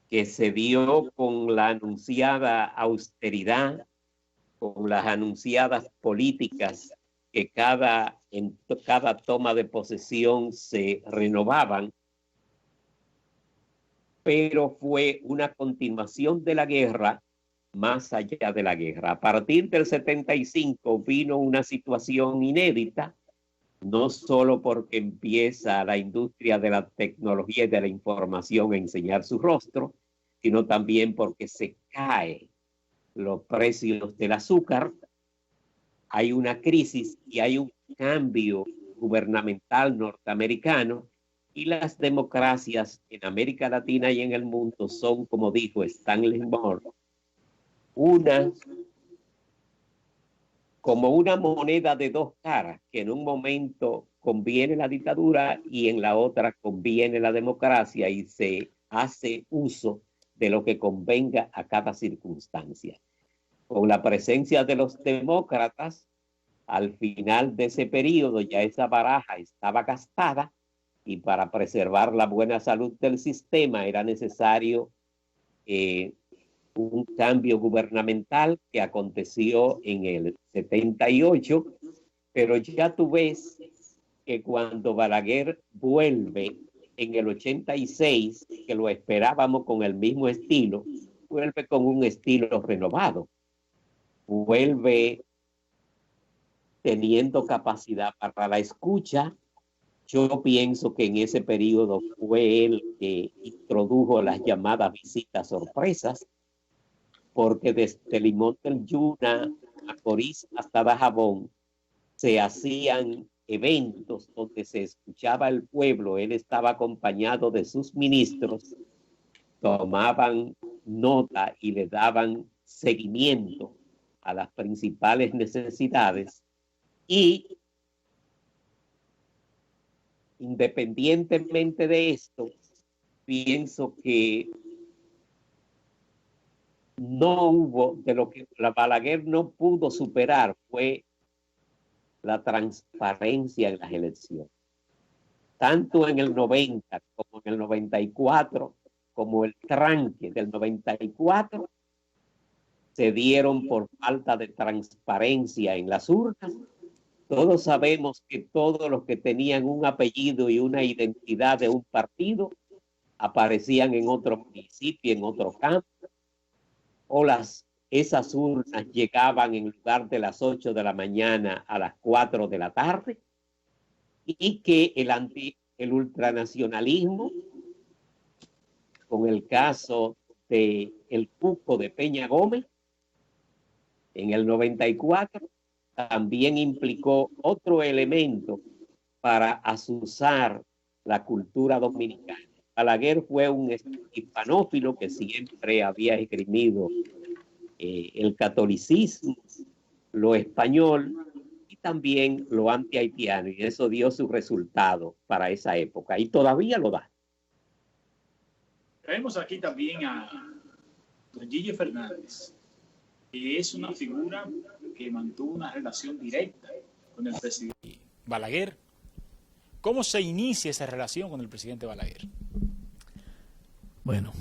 Speaker 3: que se dio con la anunciada austeridad, con las anunciadas políticas que en cada toma de posesión se renovaban, pero fue una continuación de la guerra más allá de la guerra. A partir del 75 vino una situación inédita, no solo porque empieza la industria de la tecnología y de la información a enseñar su rostro, sino también porque se caen los precios del azúcar, hay una crisis y hay un cambio gubernamental norteamericano, y las democracias en América Latina y en el mundo son, como dijo Stanley Moore, como una moneda de dos caras, que en un momento conviene la dictadura y en la otra conviene la democracia, y se hace uso de lo que convenga a cada circunstancia. Con la presencia de los demócratas, al final de ese periodo ya esa baraja estaba gastada, y para preservar la buena salud del sistema era necesario un cambio gubernamental que aconteció en el 78, pero ya tú ves que cuando Balaguer vuelve en el 86, que lo esperábamos con el mismo estilo, vuelve con un estilo renovado, vuelve teniendo capacidad para la escucha. Yo pienso que en ese periodo fue él que introdujo las llamadas visitas sorpresas, porque desde Limón del Yuna, Macorís hasta Dajabón, se hacían eventos donde se escuchaba al pueblo. Él estaba acompañado de sus ministros, tomaban nota y le daban seguimiento a las principales necesidades, y independientemente de esto, pienso que no hubo, de lo que la Balaguer no pudo superar, fue la transparencia en las elecciones. Tanto en el 90 como en el 94, como el tranque del 94, se dieron por falta de transparencia en las urnas. Todos sabemos que todos los que tenían un apellido y una identidad de un partido aparecían en otro municipio, en otro campo, o esas urnas llegaban en lugar de las 8 de la mañana a las 4 de la tarde, y que el ultranacionalismo, con el caso de el Cuco de Peña Gómez en el 94, también implicó otro elemento para azuzar la cultura dominicana. Balaguer fue un hispanófilo que siempre había esgrimido el catolicismo, lo español y también lo anti-haitiano, y eso dio su resultado para esa época y todavía lo da.
Speaker 2: Traemos aquí también a don Gillo Fernández, que es una figura que mantuvo una relación directa con el presidente Balaguer. ¿Cómo se inicia esa relación con el presidente Balaguer?
Speaker 4: Bueno,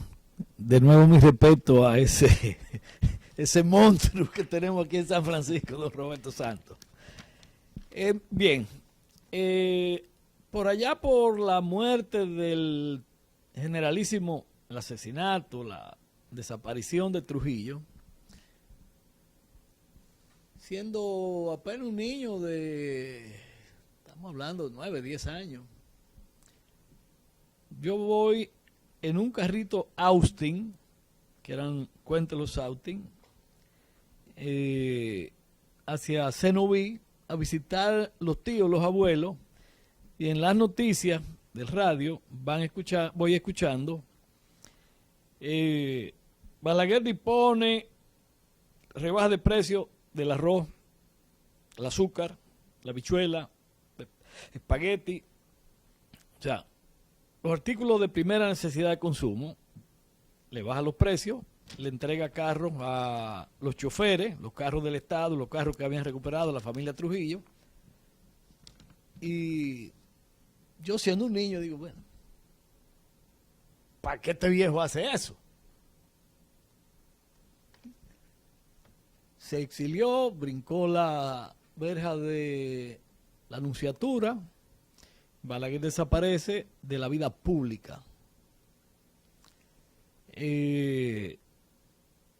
Speaker 4: de nuevo mi respeto a ese monstruo que tenemos aquí en San Francisco, don Roberto Santos. Bien, por allá por la muerte del generalísimo, el asesinato, la desaparición de Trujillo, siendo apenas un niño de estamos hablando de 9, 10 años. Yo voy en un carrito Austin, que eran Cuente los Austin, hacia Cenoví, a visitar los tíos, los abuelos, y en las noticias del radio voy escuchando, Balaguer dispone rebaja de precio del arroz, el azúcar, la habichuela, espagueti, o sea, los artículos de primera necesidad de consumo, le baja los precios, le entrega carros a los choferes, los carros del Estado, los carros que habían recuperado la familia Trujillo. Y yo siendo un niño digo, bueno, ¿para qué este viejo hace eso? Se exilió, brincó la verja de la Nunciatura. Balaguer desaparece de la vida pública.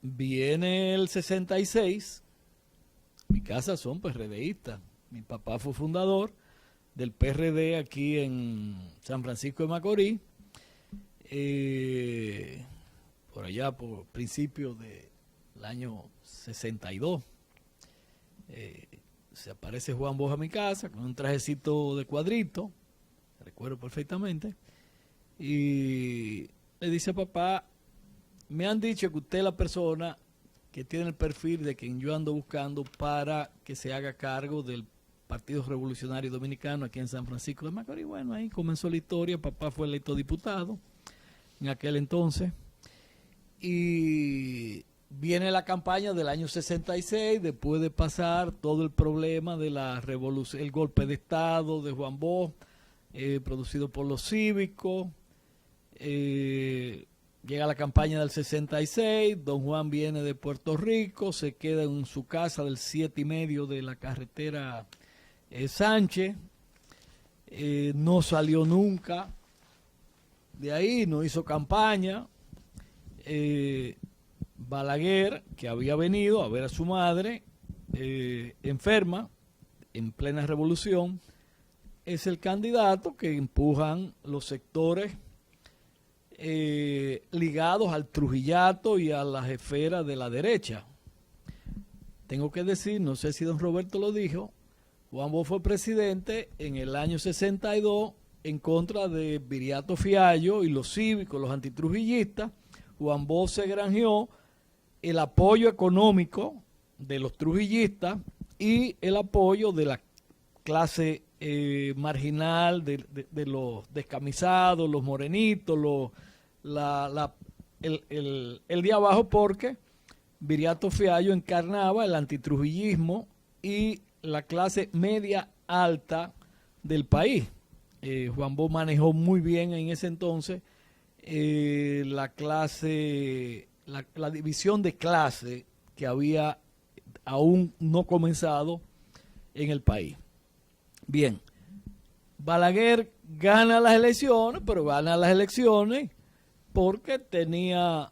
Speaker 4: Viene el 66. Mi casa son PRDistas. Mi papá fue fundador del PRD aquí en San Francisco de Macorís. Por allá, por principios del año 62. Se aparece Juan Bosch a mi casa con un trajecito de cuadrito, recuerdo perfectamente, y le dice a papá, me han dicho que usted es la persona que tiene el perfil de quien yo ando buscando para que se haga cargo del Partido Revolucionario Dominicano aquí en San Francisco de Macorís. Bueno, ahí comenzó la historia. Papá fue electo diputado en aquel entonces, y viene la campaña del año 66, después de pasar todo el problema de la revolución, el golpe de Estado de Juan Bosch, producido por los cívicos. Llega la campaña del 66, don Juan viene de Puerto Rico, se queda en su casa del 7,5 de la carretera Sánchez, no salió nunca de ahí, no hizo campaña. Balaguer, que había venido a ver a su madre enferma en plena revolución, es el candidato que empujan los sectores ligados al trujillato y a las esferas de la derecha. Tengo que decir, no sé si don Roberto lo dijo, Juan Bosch fue presidente en el año 62 en contra de Viriato Fiallo y los cívicos, los antitrujillistas. Juan Bosch se granjeó el apoyo económico de los trujillistas y el apoyo de la clase marginal, de los descamisados, los morenitos, el de abajo, porque Viriato Fiallo encarnaba el antitrujillismo y la clase media alta del país. Juan Bosch manejó muy bien en ese entonces la clase, la división de clase que había aún no comenzado en el país. Bien, Balaguer gana las elecciones, pero gana las elecciones porque tenía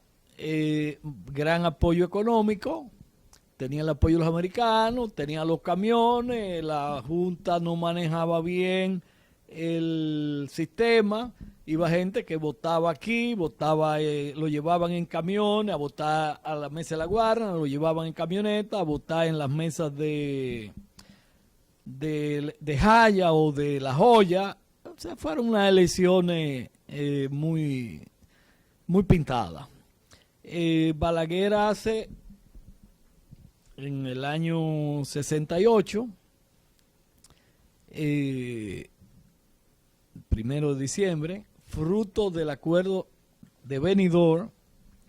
Speaker 4: gran apoyo económico, tenía el apoyo de los americanos, tenía los camiones, la Junta no manejaba bien el sistema, iba gente que votaba aquí, votaba, lo llevaban en camiones a votar a la mesa de la Guardia, lo llevaban en camioneta a votar en las mesas de Jaya o de La Joya. O sea, fueron unas elecciones muy pintadas. Balaguer hace en el año 68, 1 de diciembre, fruto del acuerdo de Benidorm,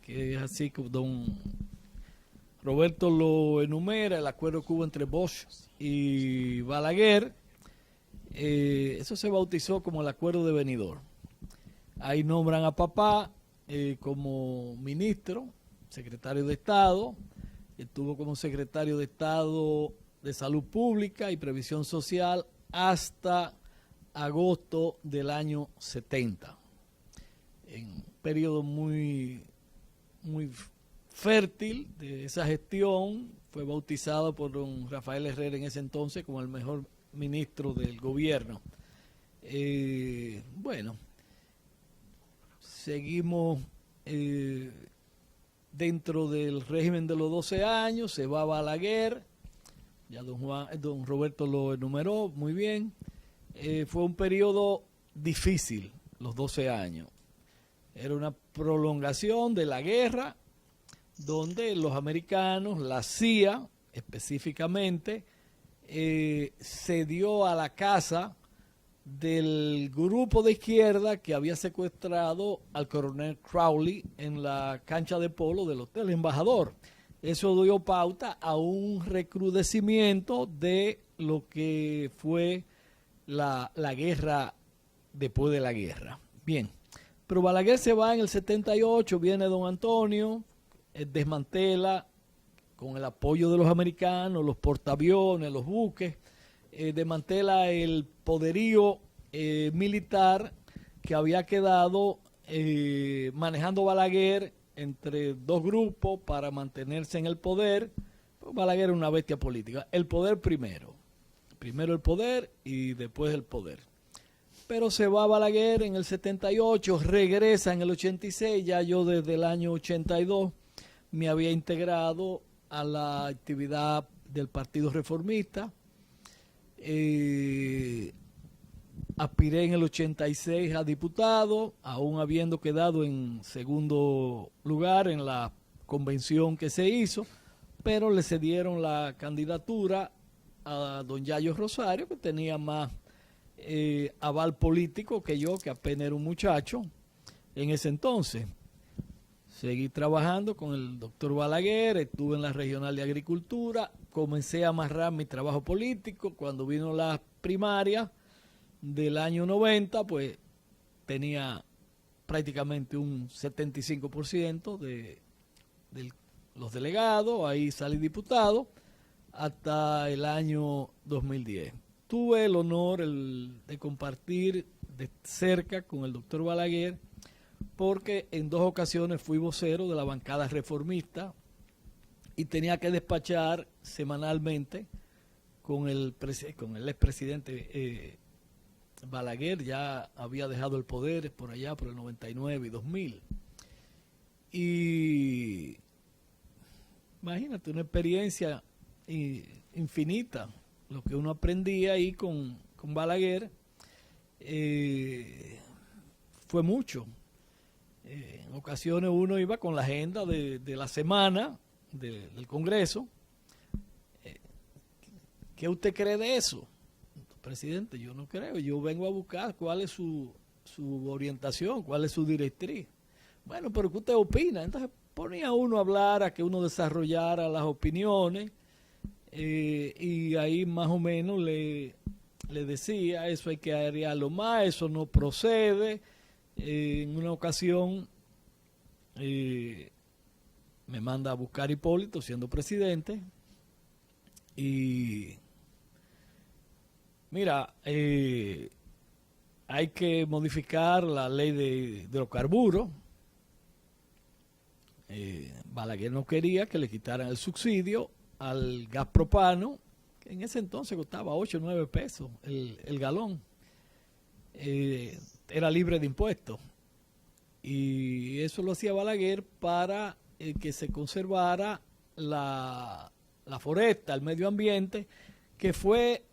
Speaker 4: que es así como don Roberto lo enumera, el acuerdo que hubo entre Bosch y Balaguer. Eso se bautizó como el acuerdo de Benidorm. Ahí nombran a papá como ministro, secretario de Estado. Estuvo como secretario de Estado de Salud Pública y Previsión Social hasta agosto del año 70. En un periodo muy fértil de esa gestión, fue bautizado por don Rafael Herrera en ese entonces como el mejor ministro del gobierno. Bueno, seguimos dentro del régimen de los 12 años, se va Balaguer, ya don Roberto lo enumeró muy bien. Fue un periodo difícil, los 12 años. Era una prolongación de la guerra, donde los americanos, la CIA específicamente, se dio a la casa del grupo de izquierda que había secuestrado al coronel Crowley en la cancha de polo del Hotel Embajador. Eso dio pauta a un recrudecimiento de lo que fue la guerra después de la guerra. Bien, pero Balaguer se va en el 78, viene don Antonio, desmantela con el apoyo de los americanos, los portaaviones, los buques, desmantela el poderío militar que había quedado manejando Balaguer entre dos grupos para mantenerse en el poder. Balaguer era una bestia política. El poder primero el poder y después el poder. Pero se va Balaguer en el 78, regresa en el 86, ya yo desde el año 82 me había integrado a la actividad del Partido Reformista. Aspiré en el 86 a diputado, aún habiendo quedado en segundo lugar en la convención que se hizo, pero le cedieron la candidatura a don Yayo Rosario, que tenía más aval político que yo, que apenas era un muchacho en ese entonces. Seguí trabajando con el doctor Balaguer, estuve en la Regional de Agricultura, comencé a amarrar mi trabajo político. Cuando vino la primaria del año 90, pues tenía prácticamente un 75% de los delegados, ahí salí diputado hasta el año 2010. Tuve el honor de compartir de cerca con el doctor Balaguer, porque en 2 ocasiones fui vocero de la bancada reformista y tenía que despachar semanalmente con el expresidente Balaguer. Ya había dejado el poder por allá por el 99 y 2000. Y imagínate, una experiencia infinita, lo que uno aprendía ahí con Balaguer fue mucho. En ocasiones uno iba con la agenda de la semana del Congreso. ¿Qué usted cree de eso? Presidente, yo no creo. Yo vengo a buscar cuál es su orientación, cuál es su directriz. Bueno, pero ¿qué usted opina? Entonces ponía uno a hablar, a que uno desarrollara las opiniones, y ahí más o menos le decía, eso hay que agregarlo más, eso no procede. En una ocasión me manda a buscar Hipólito siendo presidente y mira, hay que modificar la ley de hidrocarburos. Balaguer no quería que le quitaran el subsidio al gas propano, que en ese entonces costaba 8 o 9 pesos el galón. Era libre de impuestos. Y eso lo hacía Balaguer para que se conservara la foresta, el medio ambiente, que fue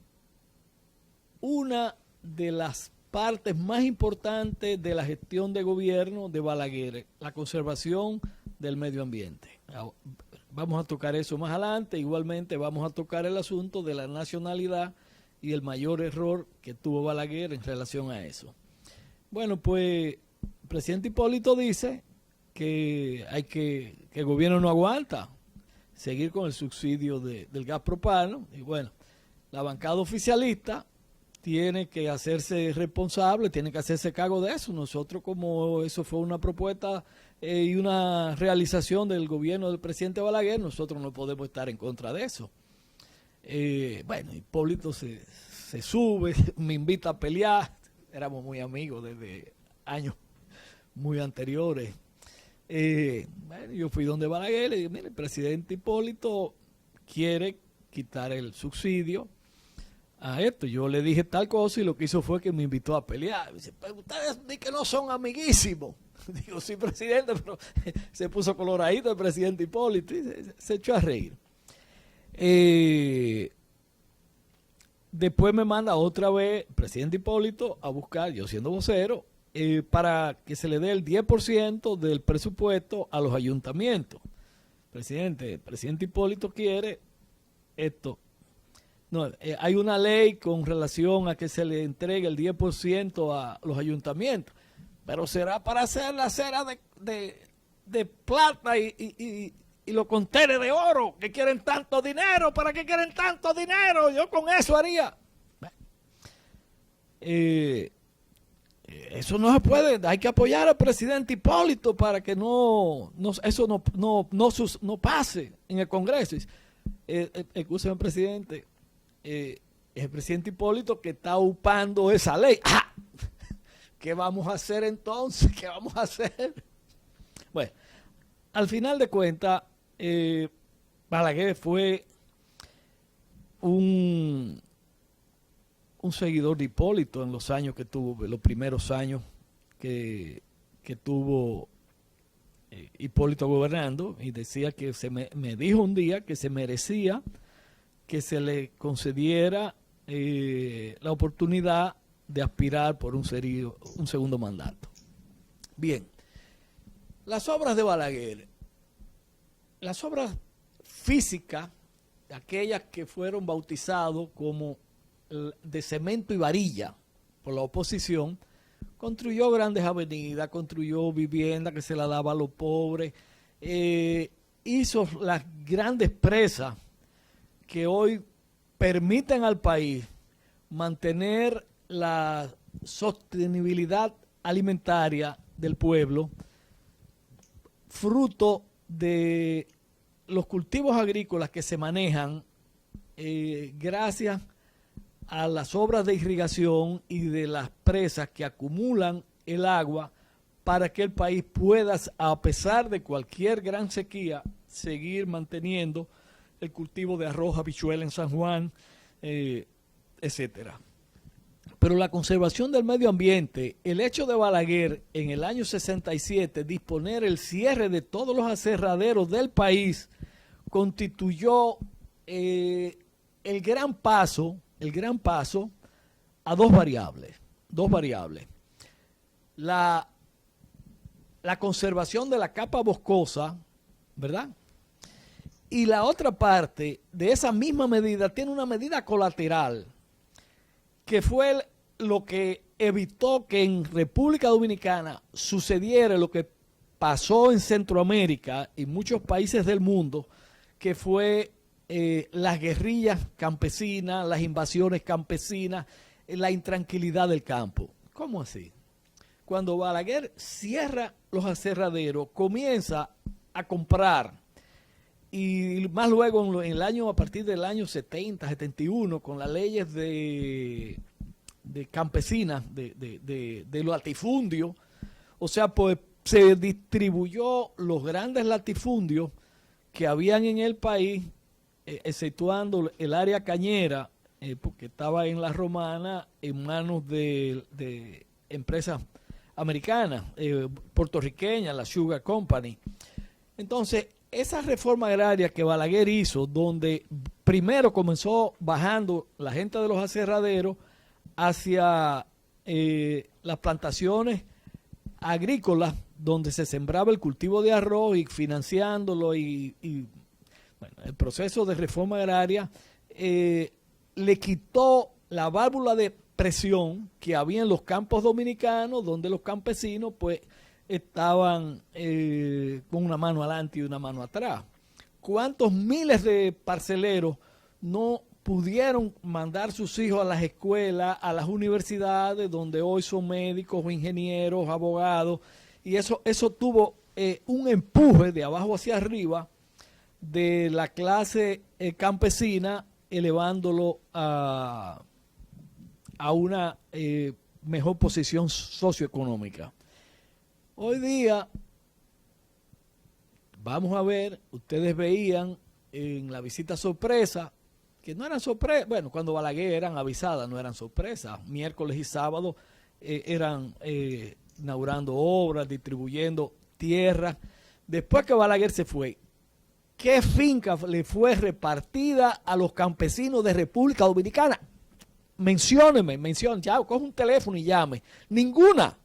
Speaker 4: una de las partes más importantes de la gestión de gobierno de Balaguer, la conservación del medio ambiente. Vamos a tocar eso más adelante. Igualmente vamos a tocar el asunto de la nacionalidad y el mayor error que tuvo Balaguer en relación a eso. Bueno, pues el presidente Hipólito dice que el gobierno no aguanta seguir con el subsidio del gas propano. Y bueno, la bancada oficialista tiene que hacerse responsable, tiene que hacerse cargo de eso. Nosotros, como eso fue una propuesta y una realización del gobierno del presidente Balaguer, nosotros no podemos estar en contra de eso. Bueno, Hipólito se sube, me invita a pelear. Éramos muy amigos desde años muy anteriores. Bueno, yo fui donde Balaguer y le dije, mire, el presidente Hipólito quiere quitar el subsidio a esto. Yo le dije tal cosa y lo que hizo fue que me invitó a pelear. Me dice, pero ustedes dicen que no son amiguísimos. Digo, sí, presidente, pero se puso coloradito el presidente Hipólito y se echó a reír. Después me manda otra vez el presidente Hipólito a buscar, yo siendo vocero, para que se le dé el 10% del presupuesto a los ayuntamientos. Presidente, el presidente Hipólito quiere esto. No, hay una ley con relación a que se le entregue el 10% a los ayuntamientos, pero será para hacer la acera de plata y los contenes de oro, que quieren tanto dinero. ¿Para qué quieren tanto dinero? Yo con eso haría. Eso no se puede. Hay que apoyar al presidente Hipólito para que eso no pase en el Congreso. Escúcheme, presidente. Es el presidente Hipólito que está upando esa ley. ¡Ah! ¿Qué vamos a hacer entonces? ¿Qué vamos a hacer? Bueno, al final de cuentas, Balaguer fue un seguidor de Hipólito en los años que tuvo, los primeros años que tuvo Hipólito gobernando, y decía que me dijo un día que se merecía que se le concediera la oportunidad de aspirar por un segundo mandato. Bien, las obras de Balaguer, las obras físicas, aquellas que fueron bautizadas como de cemento y varilla por la oposición, construyó grandes avenidas, construyó vivienda que se la daba a los pobres, hizo las grandes presas que hoy permiten al país mantener la sostenibilidad alimentaria del pueblo, fruto de los cultivos agrícolas que se manejan gracias a las obras de irrigación y de las presas que acumulan el agua para que el país pueda, a pesar de cualquier gran sequía, seguir manteniendo el cultivo de arroz, habichuela en San Juan, etcétera. Pero la conservación del medio ambiente, el hecho de Balaguer en el año 67 disponer el cierre de todos los aserraderos del país, constituyó el gran paso a dos variables. La conservación de la capa boscosa, ¿verdad? Y la otra parte de esa misma medida tiene una medida colateral, que fue lo que evitó que en República Dominicana sucediera lo que pasó en Centroamérica y muchos países del mundo, que fue las guerrillas campesinas, las invasiones campesinas, la intranquilidad del campo. ¿Cómo así? Cuando Balaguer cierra los aserraderos, comienza a comprar, y más luego en el año, a partir del año 70, 71, con las leyes de campesinas, de latifundio, o sea, pues se distribuyó los grandes latifundios que habían en el país, exceptuando el área cañera, porque estaba en la Romana en manos de empresas americanas, puertorriqueñas, la Sugar Company. Entonces, esa reforma agraria que Balaguer hizo, donde primero comenzó bajando la gente de los aserraderos hacia las plantaciones agrícolas, donde se sembraba el cultivo de arroz y financiándolo, y bueno, el proceso de reforma agraria le quitó la válvula de presión que había en los campos dominicanos, donde los campesinos pues estaban con una mano adelante y una mano atrás. ¿Cuántos miles de parceleros no pudieron mandar sus hijos a las escuelas, a las universidades, donde hoy son médicos, ingenieros, abogados? Y eso tuvo un empuje de abajo hacia arriba de la clase campesina, elevándolo a una mejor posición socioeconómica. Hoy día, vamos a ver, ustedes veían en la visita sorpresa que no eran sorpresas. Bueno, cuando Balaguer eran avisadas, no eran sorpresas. Miércoles y sábado eran inaugurando obras, distribuyendo tierra. Después que Balaguer se fue, ¿qué finca le fue repartida a los campesinos de República Dominicana? Mencióneme, ya, coge un teléfono y llame. Ninguna.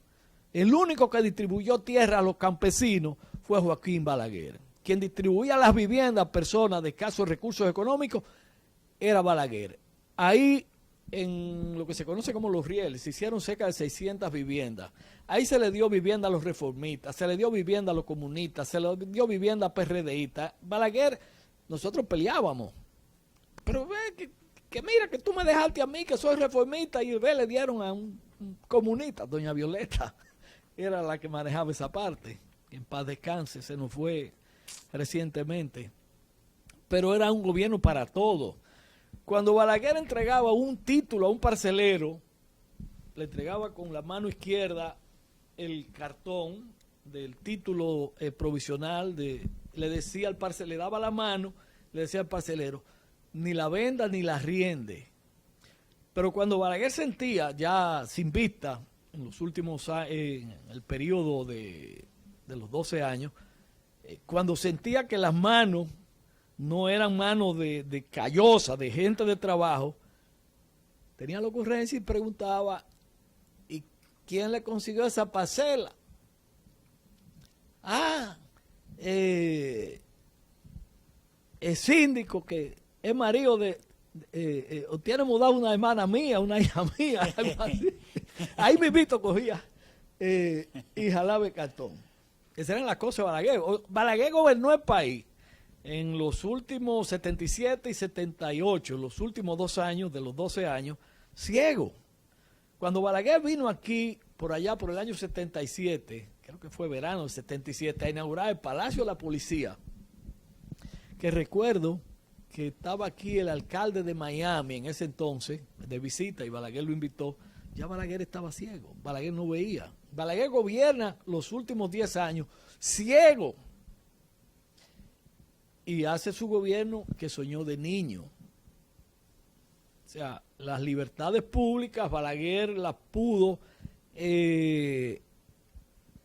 Speaker 4: El único que distribuyó tierra a los campesinos fue Joaquín Balaguer. Quien distribuía las viviendas a personas de escasos recursos económicos era Balaguer. Ahí, en lo que se conoce como Los Rieles, se hicieron cerca de 600 viviendas. Ahí se le dio vivienda a los reformistas, se le dio vivienda a los comunistas, se le dio vivienda a PRDistas. Balaguer, nosotros peleábamos. Pero ve que mira que tú me dejaste a mí, que soy reformista, y ve, le dieron a un comunista, doña Violeta. Era la que manejaba esa parte. En paz descanse, se nos fue recientemente. Pero era un gobierno para todos. Cuando Balaguer entregaba un título a un parcelero, le entregaba con la mano izquierda el cartón del título provisional, le decía al parcelero, le daba la mano, le decía al parcelero, ni la venda ni la riende. Pero cuando Balaguer sentía, ya sin vista, en los últimos años, en el periodo de los 12 años, cuando sentía que las manos no eran manos de callosa, de gente de trabajo, tenía la ocurrencia y preguntaba, ¿y quién le consiguió esa parcela? El síndico que es marido o tiene mudado una hermana mía, una hija mía, algo así. Ahí mismito cogía y jalaba el cartón. Esas eran las cosas de Balaguer. Balaguer gobernó el país en los últimos 77 y 78, los últimos 2 años, de los 12 años, ciego. Cuando Balaguer vino aquí, por allá por el año 77, creo que fue verano del 77, a inaugurar el Palacio de la Policía, que recuerdo que estaba aquí el alcalde de Miami en ese entonces, de visita, y Balaguer lo invitó. Ya Balaguer estaba ciego, Balaguer no veía. Balaguer gobierna los últimos 10 años ciego. Y hace su gobierno que soñó de niño. O sea, las libertades públicas, Balaguer las pudo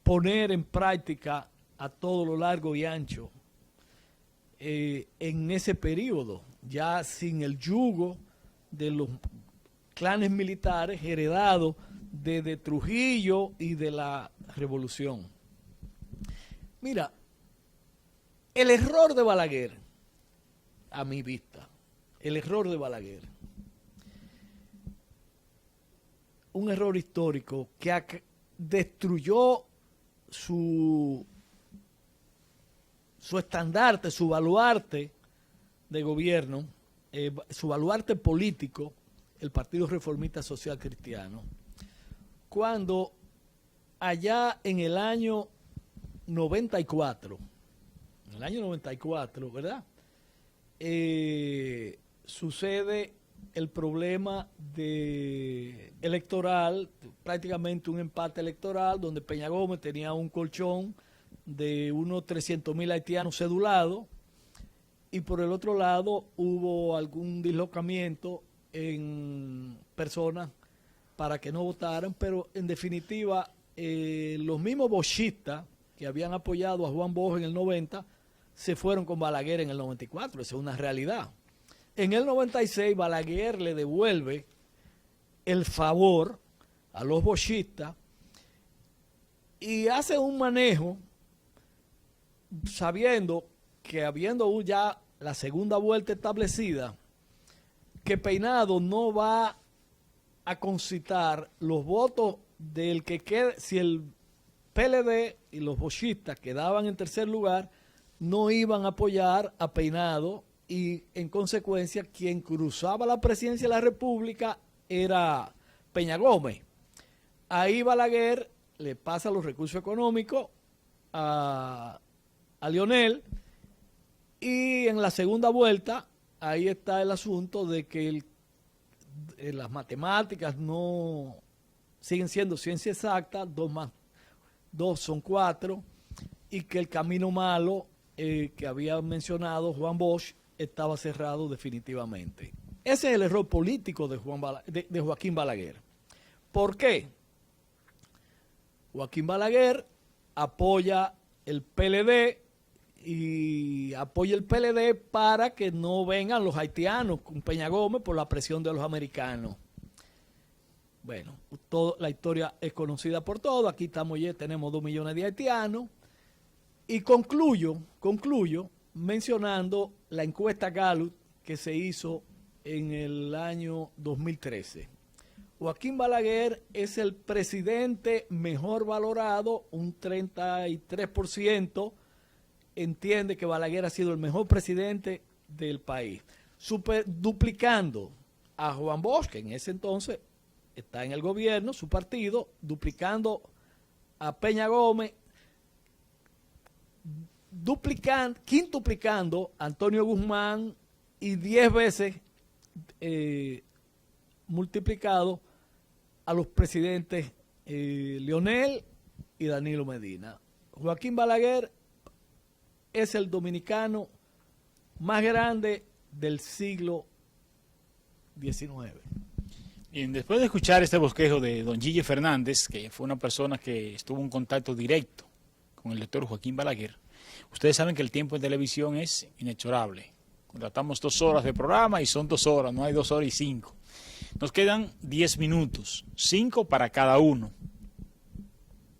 Speaker 4: poner en práctica a todo lo largo y ancho en ese periodo, ya sin el yugo de los clanes militares heredados de Trujillo y de la Revolución. Mira, el error de Balaguer, a mi vista, el error de Balaguer, un error histórico que destruyó su estandarte, su baluarte de gobierno, su baluarte político, el Partido Reformista Social Cristiano, cuando allá en el año 94, ¿verdad? Sucede el problema electoral, prácticamente un empate electoral, donde Peña Gómez tenía un colchón de unos 300,000 haitianos cedulados, y por el otro lado hubo algún dislocamiento en personas para que no votaran, pero en definitiva los mismos bochistas que habían apoyado a Juan Bosch en el 90 se fueron con Balaguer en el 94, esa es una realidad. En el 96 Balaguer le devuelve el favor a los bochistas y hace un manejo sabiendo que habiendo ya la segunda vuelta establecida, que Peinado no va a concitar los votos del que quede, si el PLD y los bochistas quedaban en tercer lugar, no iban a apoyar a Peinado y en consecuencia quien cruzaba la presidencia de la República era Peña Gómez. Ahí Balaguer le pasa los recursos económicos a Lionel y en la segunda vuelta ahí está el asunto de que las matemáticas no siguen siendo ciencia exacta, 2 más 2 son 4, y que el camino malo que había mencionado Juan Bosch estaba cerrado definitivamente. Ese es el error político de Joaquín Balaguer. ¿Por qué? Joaquín Balaguer apoya el PLD y apoya el PLD para que no vengan los haitianos con Peña Gómez por la presión de los americanos. Bueno, la historia es conocida por todos. Aquí estamos ya, tenemos 2 millones de haitianos. Y concluyo mencionando la encuesta Gallup que se hizo en el año 2013. Joaquín Balaguer es el presidente mejor valorado, un 33% entiende que Balaguer ha sido el mejor presidente del país, duplicando a Juan Bosch, que en ese entonces está en el gobierno, su partido, duplicando a Peña Gómez, quintuplicando a Antonio Guzmán y 10 veces multiplicado a los presidentes Leonel y Danilo Medina. Joaquín Balaguer es el dominicano más grande del siglo XIX.
Speaker 2: Y después de escuchar este bosquejo de don Gille Fernández, que fue una persona que estuvo en contacto directo con el doctor Joaquín Balaguer, ustedes saben que el tiempo en televisión es inexorable. Contratamos 2 horas de programa y son 2 horas, no hay 2 horas y 5. Nos quedan 10 minutos, 5 para cada uno.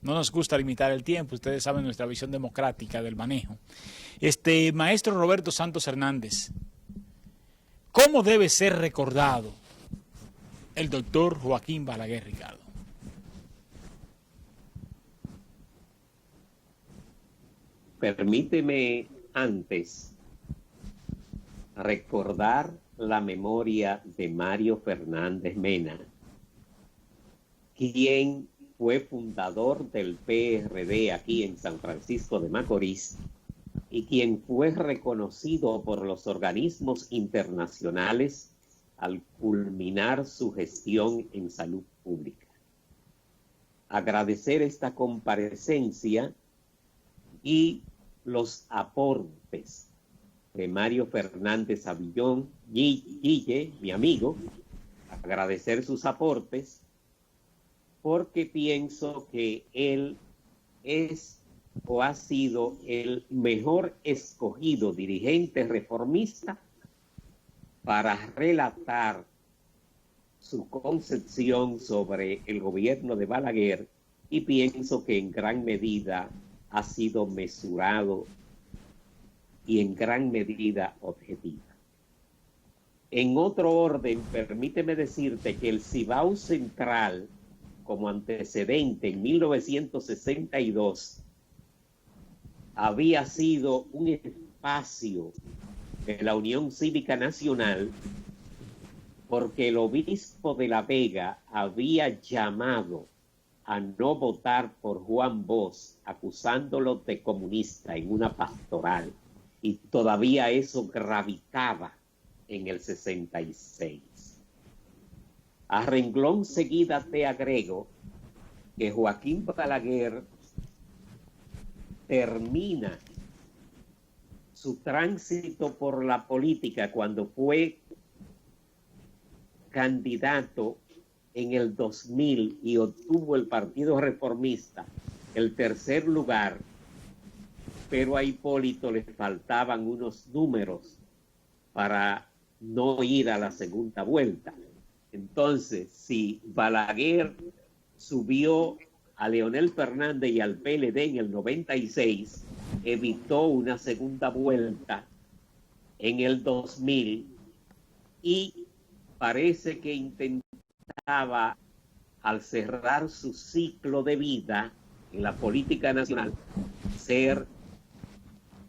Speaker 2: No nos gusta limitar el tiempo, ustedes saben nuestra visión democrática del manejo. Maestro Roberto Santos Hernández, ¿cómo debe ser recordado el doctor Joaquín Balaguer, Ricardo?
Speaker 3: Permíteme antes recordar la memoria de Mario Fernández Mena, quien fue fundador del PRD aquí en San Francisco de Macorís y quien fue reconocido por los organismos internacionales al culminar su gestión en salud pública. Agradecer esta comparecencia y los aportes de Mario Fernández Avillón, Gille, mi amigo, agradecer sus aportes, porque pienso que él es o ha sido el mejor escogido dirigente reformista para relatar su concepción sobre el gobierno de Balaguer, y pienso que en gran medida ha sido mesurado y en gran medida objetiva. En otro orden, permíteme decirte que el Cibao Central, como antecedente en 1962, había sido un espacio de la Unión Cívica Nacional porque el obispo de La Vega había llamado a no votar por Juan Bosch, acusándolo de comunista en una pastoral, y todavía eso gravitaba en el 66. A renglón seguida te agrego que Joaquín Balaguer termina su tránsito por la política cuando fue candidato en el 2000 y obtuvo el Partido Reformista el 3er lugar, pero a Hipólito le faltaban unos números para no ir a la segunda vuelta. Entonces, si Balaguer subió a Leonel Fernández y al PLD en el 96, evitó una segunda vuelta en el 2000 y parece que intentaba, al cerrar su ciclo de vida en la política nacional, ser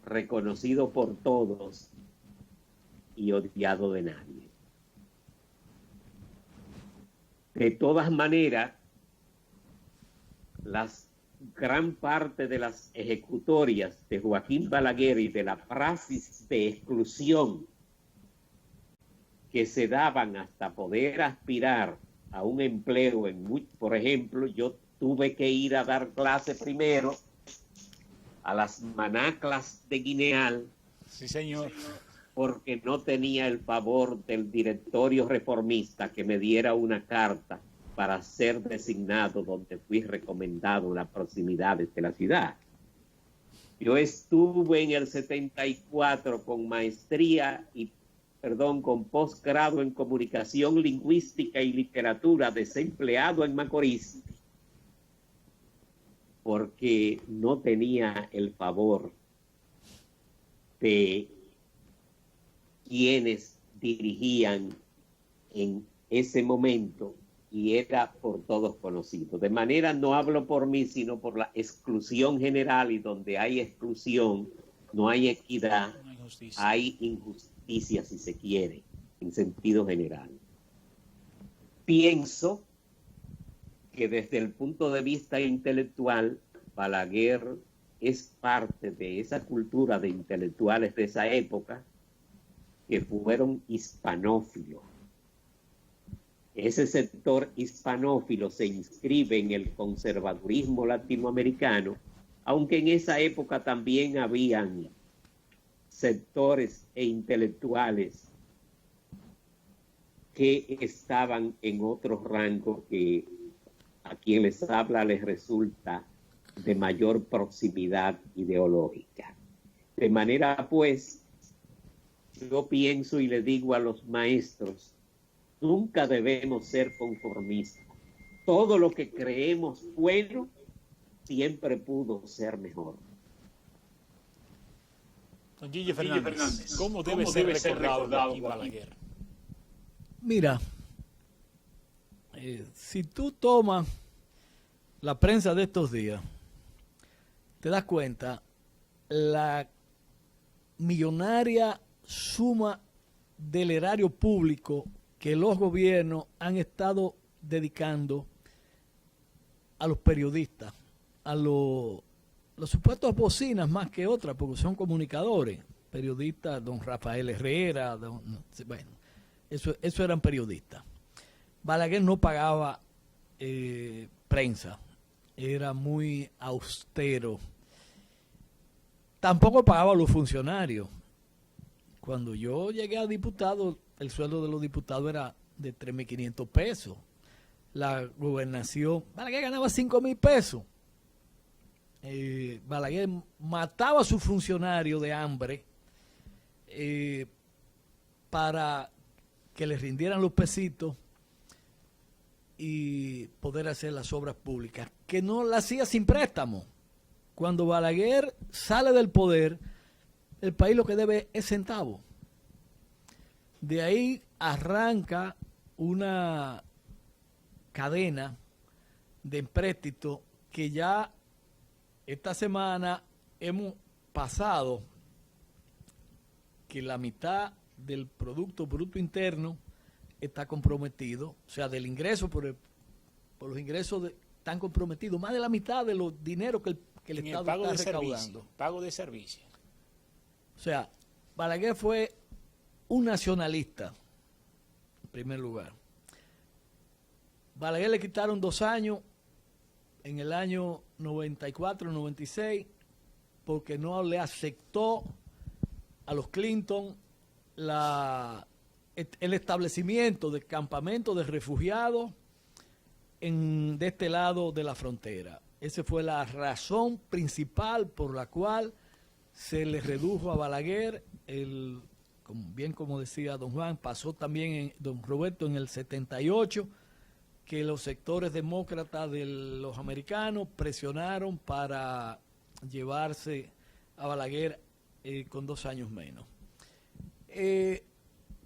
Speaker 3: reconocido por todos y odiado de nadie. De todas maneras, gran parte de las ejecutorias de Joaquín Balaguer y de la praxis de exclusión que se daban hasta poder aspirar a un empleo por ejemplo, yo tuve que ir a dar clase primero a las manaclas de Guineal.
Speaker 2: Sí, señor.
Speaker 3: porque no tenía el favor del directorio reformista que me diera una carta para ser designado donde fui recomendado en las proximidades de la ciudad. Yo estuve en el 74 con maestría con posgrado en comunicación lingüística y literatura, desempleado en Macorís, porque no tenía el favor de quienes dirigían en ese momento, y era por todos conocido. De manera, no hablo por mí, sino por la exclusión general, y donde hay exclusión, no hay equidad, hay injusticia, si se quiere, en sentido general. Pienso que desde el punto de vista intelectual, Balaguer es parte de esa cultura de intelectuales de esa época que fueron hispanófilos. Ese sector hispanófilo se inscribe en el conservadurismo latinoamericano, aunque en esa época también habían sectores e intelectuales que estaban en otros rangos que a quien les habla les resulta de mayor proximidad ideológica. De manera pues, yo pienso y le digo a los maestros, nunca debemos ser conformistas. Todo lo que creemos bueno siempre pudo ser mejor.
Speaker 2: Don Gille Fernández, ¿cómo debe ser recordado Joaquín Balaguer?
Speaker 4: Mira, si tú tomas la prensa de estos días, te das cuenta la millonaria suma del erario público que los gobiernos han estado dedicando a los periodistas, a los supuestos bocinas más que otras, porque son comunicadores, periodistas, don Rafael Herrera, bueno, eso eran periodistas. Balaguer no pagaba prensa, era muy austero. Tampoco pagaba a los funcionarios. Cuando yo llegué a diputado, el sueldo de los diputados era de 3.500 pesos. La gobernación, Balaguer ganaba 5.000 pesos. Balaguer mataba a sus funcionarios de hambre para que les rindieran los pesitos y poder hacer las obras públicas, que no las hacía sin préstamo. Cuando Balaguer sale del poder, el país lo que debe es centavos. De ahí arranca una cadena de empréstito que ya esta semana hemos pasado que la mitad del Producto Bruto Interno está comprometido, o sea, del ingreso por los ingresos están comprometidos, más de la mitad de los dineros que el Estado está recaudando.
Speaker 2: Pago de servicio.
Speaker 4: O sea, Balaguer fue un nacionalista, en primer lugar. Balaguer le quitaron 2 años en el año 94, 96, porque no le aceptó a los Clinton el establecimiento de campamentos de refugiados de este lado de la frontera. Esa fue la razón principal por la cual se le redujo a Balaguer, como decía don Juan, pasó también don Roberto en el 78, que los sectores demócratas de los americanos presionaron para llevarse a Balaguer con 2 años menos.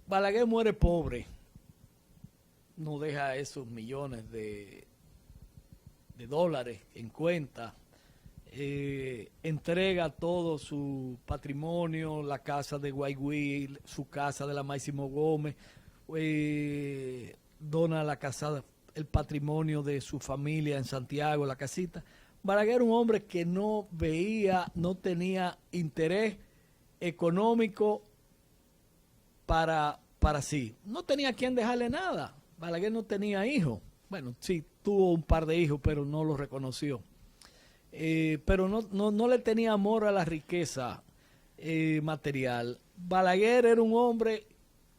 Speaker 4: Balaguer muere pobre, no deja esos millones de dólares en cuenta, entrega todo su patrimonio, la casa de Guaygüí, su casa de la Máximo Gómez, dona la casa, el patrimonio de su familia en Santiago, la casita. Balaguer era un hombre que no tenía interés económico para sí. No tenía quien dejarle nada. Balaguer no tenía hijos. Bueno, sí, tuvo un par de hijos, pero no los reconoció. Pero no le tenía amor a la riqueza material. Balaguer era un hombre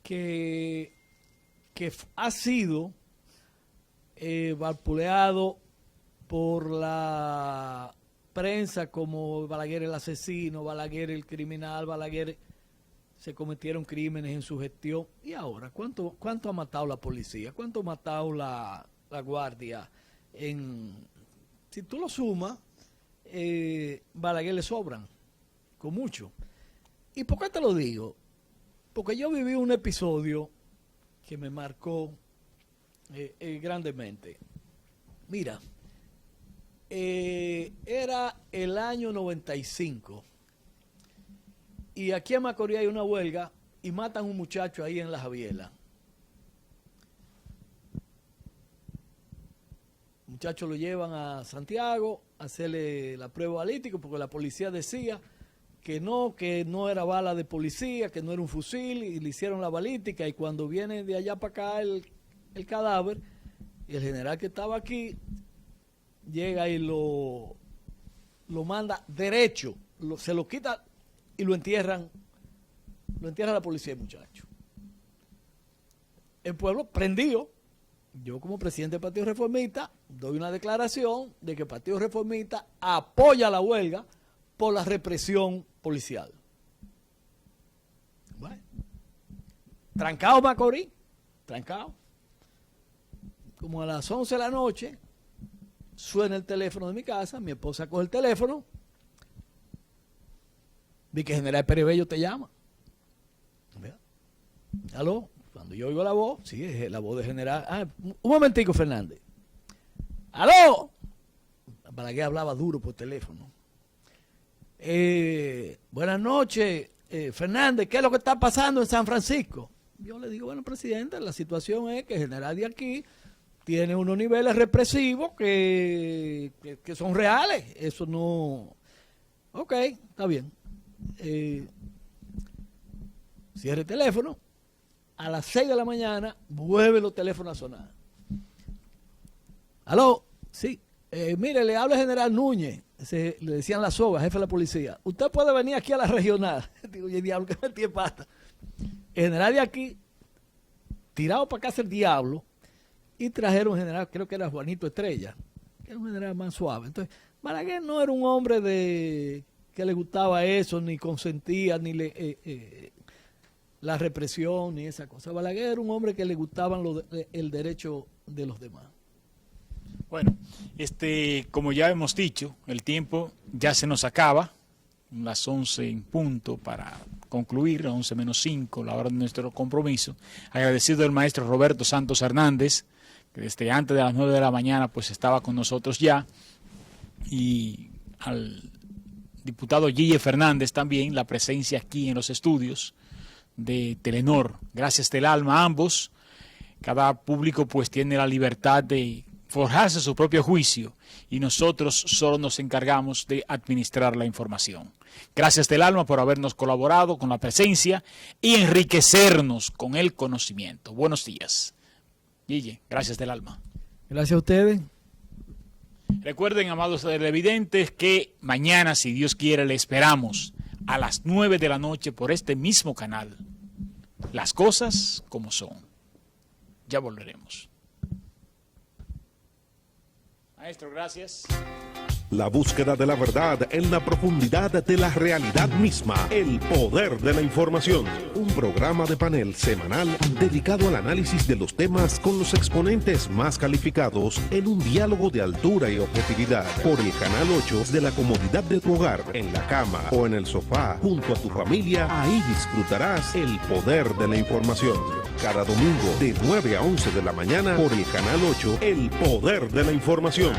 Speaker 4: que ha sido vapuleado por la prensa como Balaguer el asesino, Balaguer el criminal, Balaguer se cometieron crímenes en su gestión. ¿Y ahora cuánto ha matado la policía? ¿Cuánto ha matado la guardia? Si tú lo sumas, Balaguer le sobran, con mucho. ¿Y por qué te lo digo? Porque yo viví un episodio que me marcó grandemente. Mira, era el año 95 y aquí en Macorís hay una huelga y matan a un muchacho ahí en La Javiela. El muchacho lo llevan a Santiago a hacerle la prueba balística porque la policía decía que no era bala de policía, que no era un fusil, y le hicieron la balística, y cuando viene de allá para acá el cadáver, y el general que estaba aquí llega y lo manda derecho, se lo quita y lo entierra la policía el muchacho. El pueblo prendido. Yo como presidente del Partido Reformista doy una declaración de que el Partido Reformista apoya la huelga por la represión policial. Bueno, trancado Macorís, trancado. Como a las 11 de la noche suena el teléfono de mi casa, mi esposa coge el teléfono, vi que General Pérez Bello te llama. ¿Aló? Cuando yo oigo la voz, sí, es la voz de General. Un momentico, Fernández. ¡Aló! Balaguer hablaba duro por teléfono. Buenas noches, Fernández, ¿qué es lo que está pasando en San Francisco? Yo le digo, bueno, presidente, la situación es que el general de aquí tiene unos niveles represivos que son reales. Eso no... Ok, está bien. Cierre el teléfono. A las 6 de la mañana vuelve los teléfonos a sonar. ¿Aló? Sí. Mire, le habla el general Núñez. Le decían la soga, jefe de la policía. Usted puede venir aquí a la regional. Digo, y diablo, que me tiene pasta. El general de aquí, tirado para casa el diablo, y trajeron un general, creo que era Juanito Estrella, que era un general más suave. Entonces, Balaguer no era un hombre que le gustaba eso, ni consentía, ni la represión, ni esa cosa. Balaguer era un hombre que le gustaban el derecho de los demás.
Speaker 2: Bueno, como ya hemos dicho, el tiempo ya se nos acaba, las 11 en punto para concluir, 11 menos 5, la hora de nuestro compromiso. Agradecido al maestro Roberto Santos Hernández, que desde antes de las 9 de la mañana pues estaba con nosotros ya, y al diputado Gille Fernández también, la presencia aquí en los estudios de Telenor. Gracias del alma a ambos. Cada público pues tiene la libertad de forjarse su propio juicio y nosotros solo nos encargamos de administrar la información. Gracias del alma por habernos colaborado con la presencia y enriquecernos con el conocimiento. Buenos días. Guille, gracias del alma.
Speaker 4: Gracias a ustedes.
Speaker 2: Recuerden, amados televidentes, que mañana, si Dios quiere, le esperamos a las 9 de la noche por este mismo canal. Las cosas como son. Ya volveremos. Maestro, gracias.
Speaker 1: La búsqueda de la verdad en la profundidad de la realidad misma. El poder de la información. Un programa de panel semanal dedicado al análisis de los temas con los exponentes más calificados en un diálogo de altura y objetividad. Por el Canal 8 de la comodidad de tu hogar, en la cama o en el sofá, junto a tu familia, ahí disfrutarás el poder de la información. Cada domingo de 9 a 11 de la mañana por el Canal 8, el poder de la información.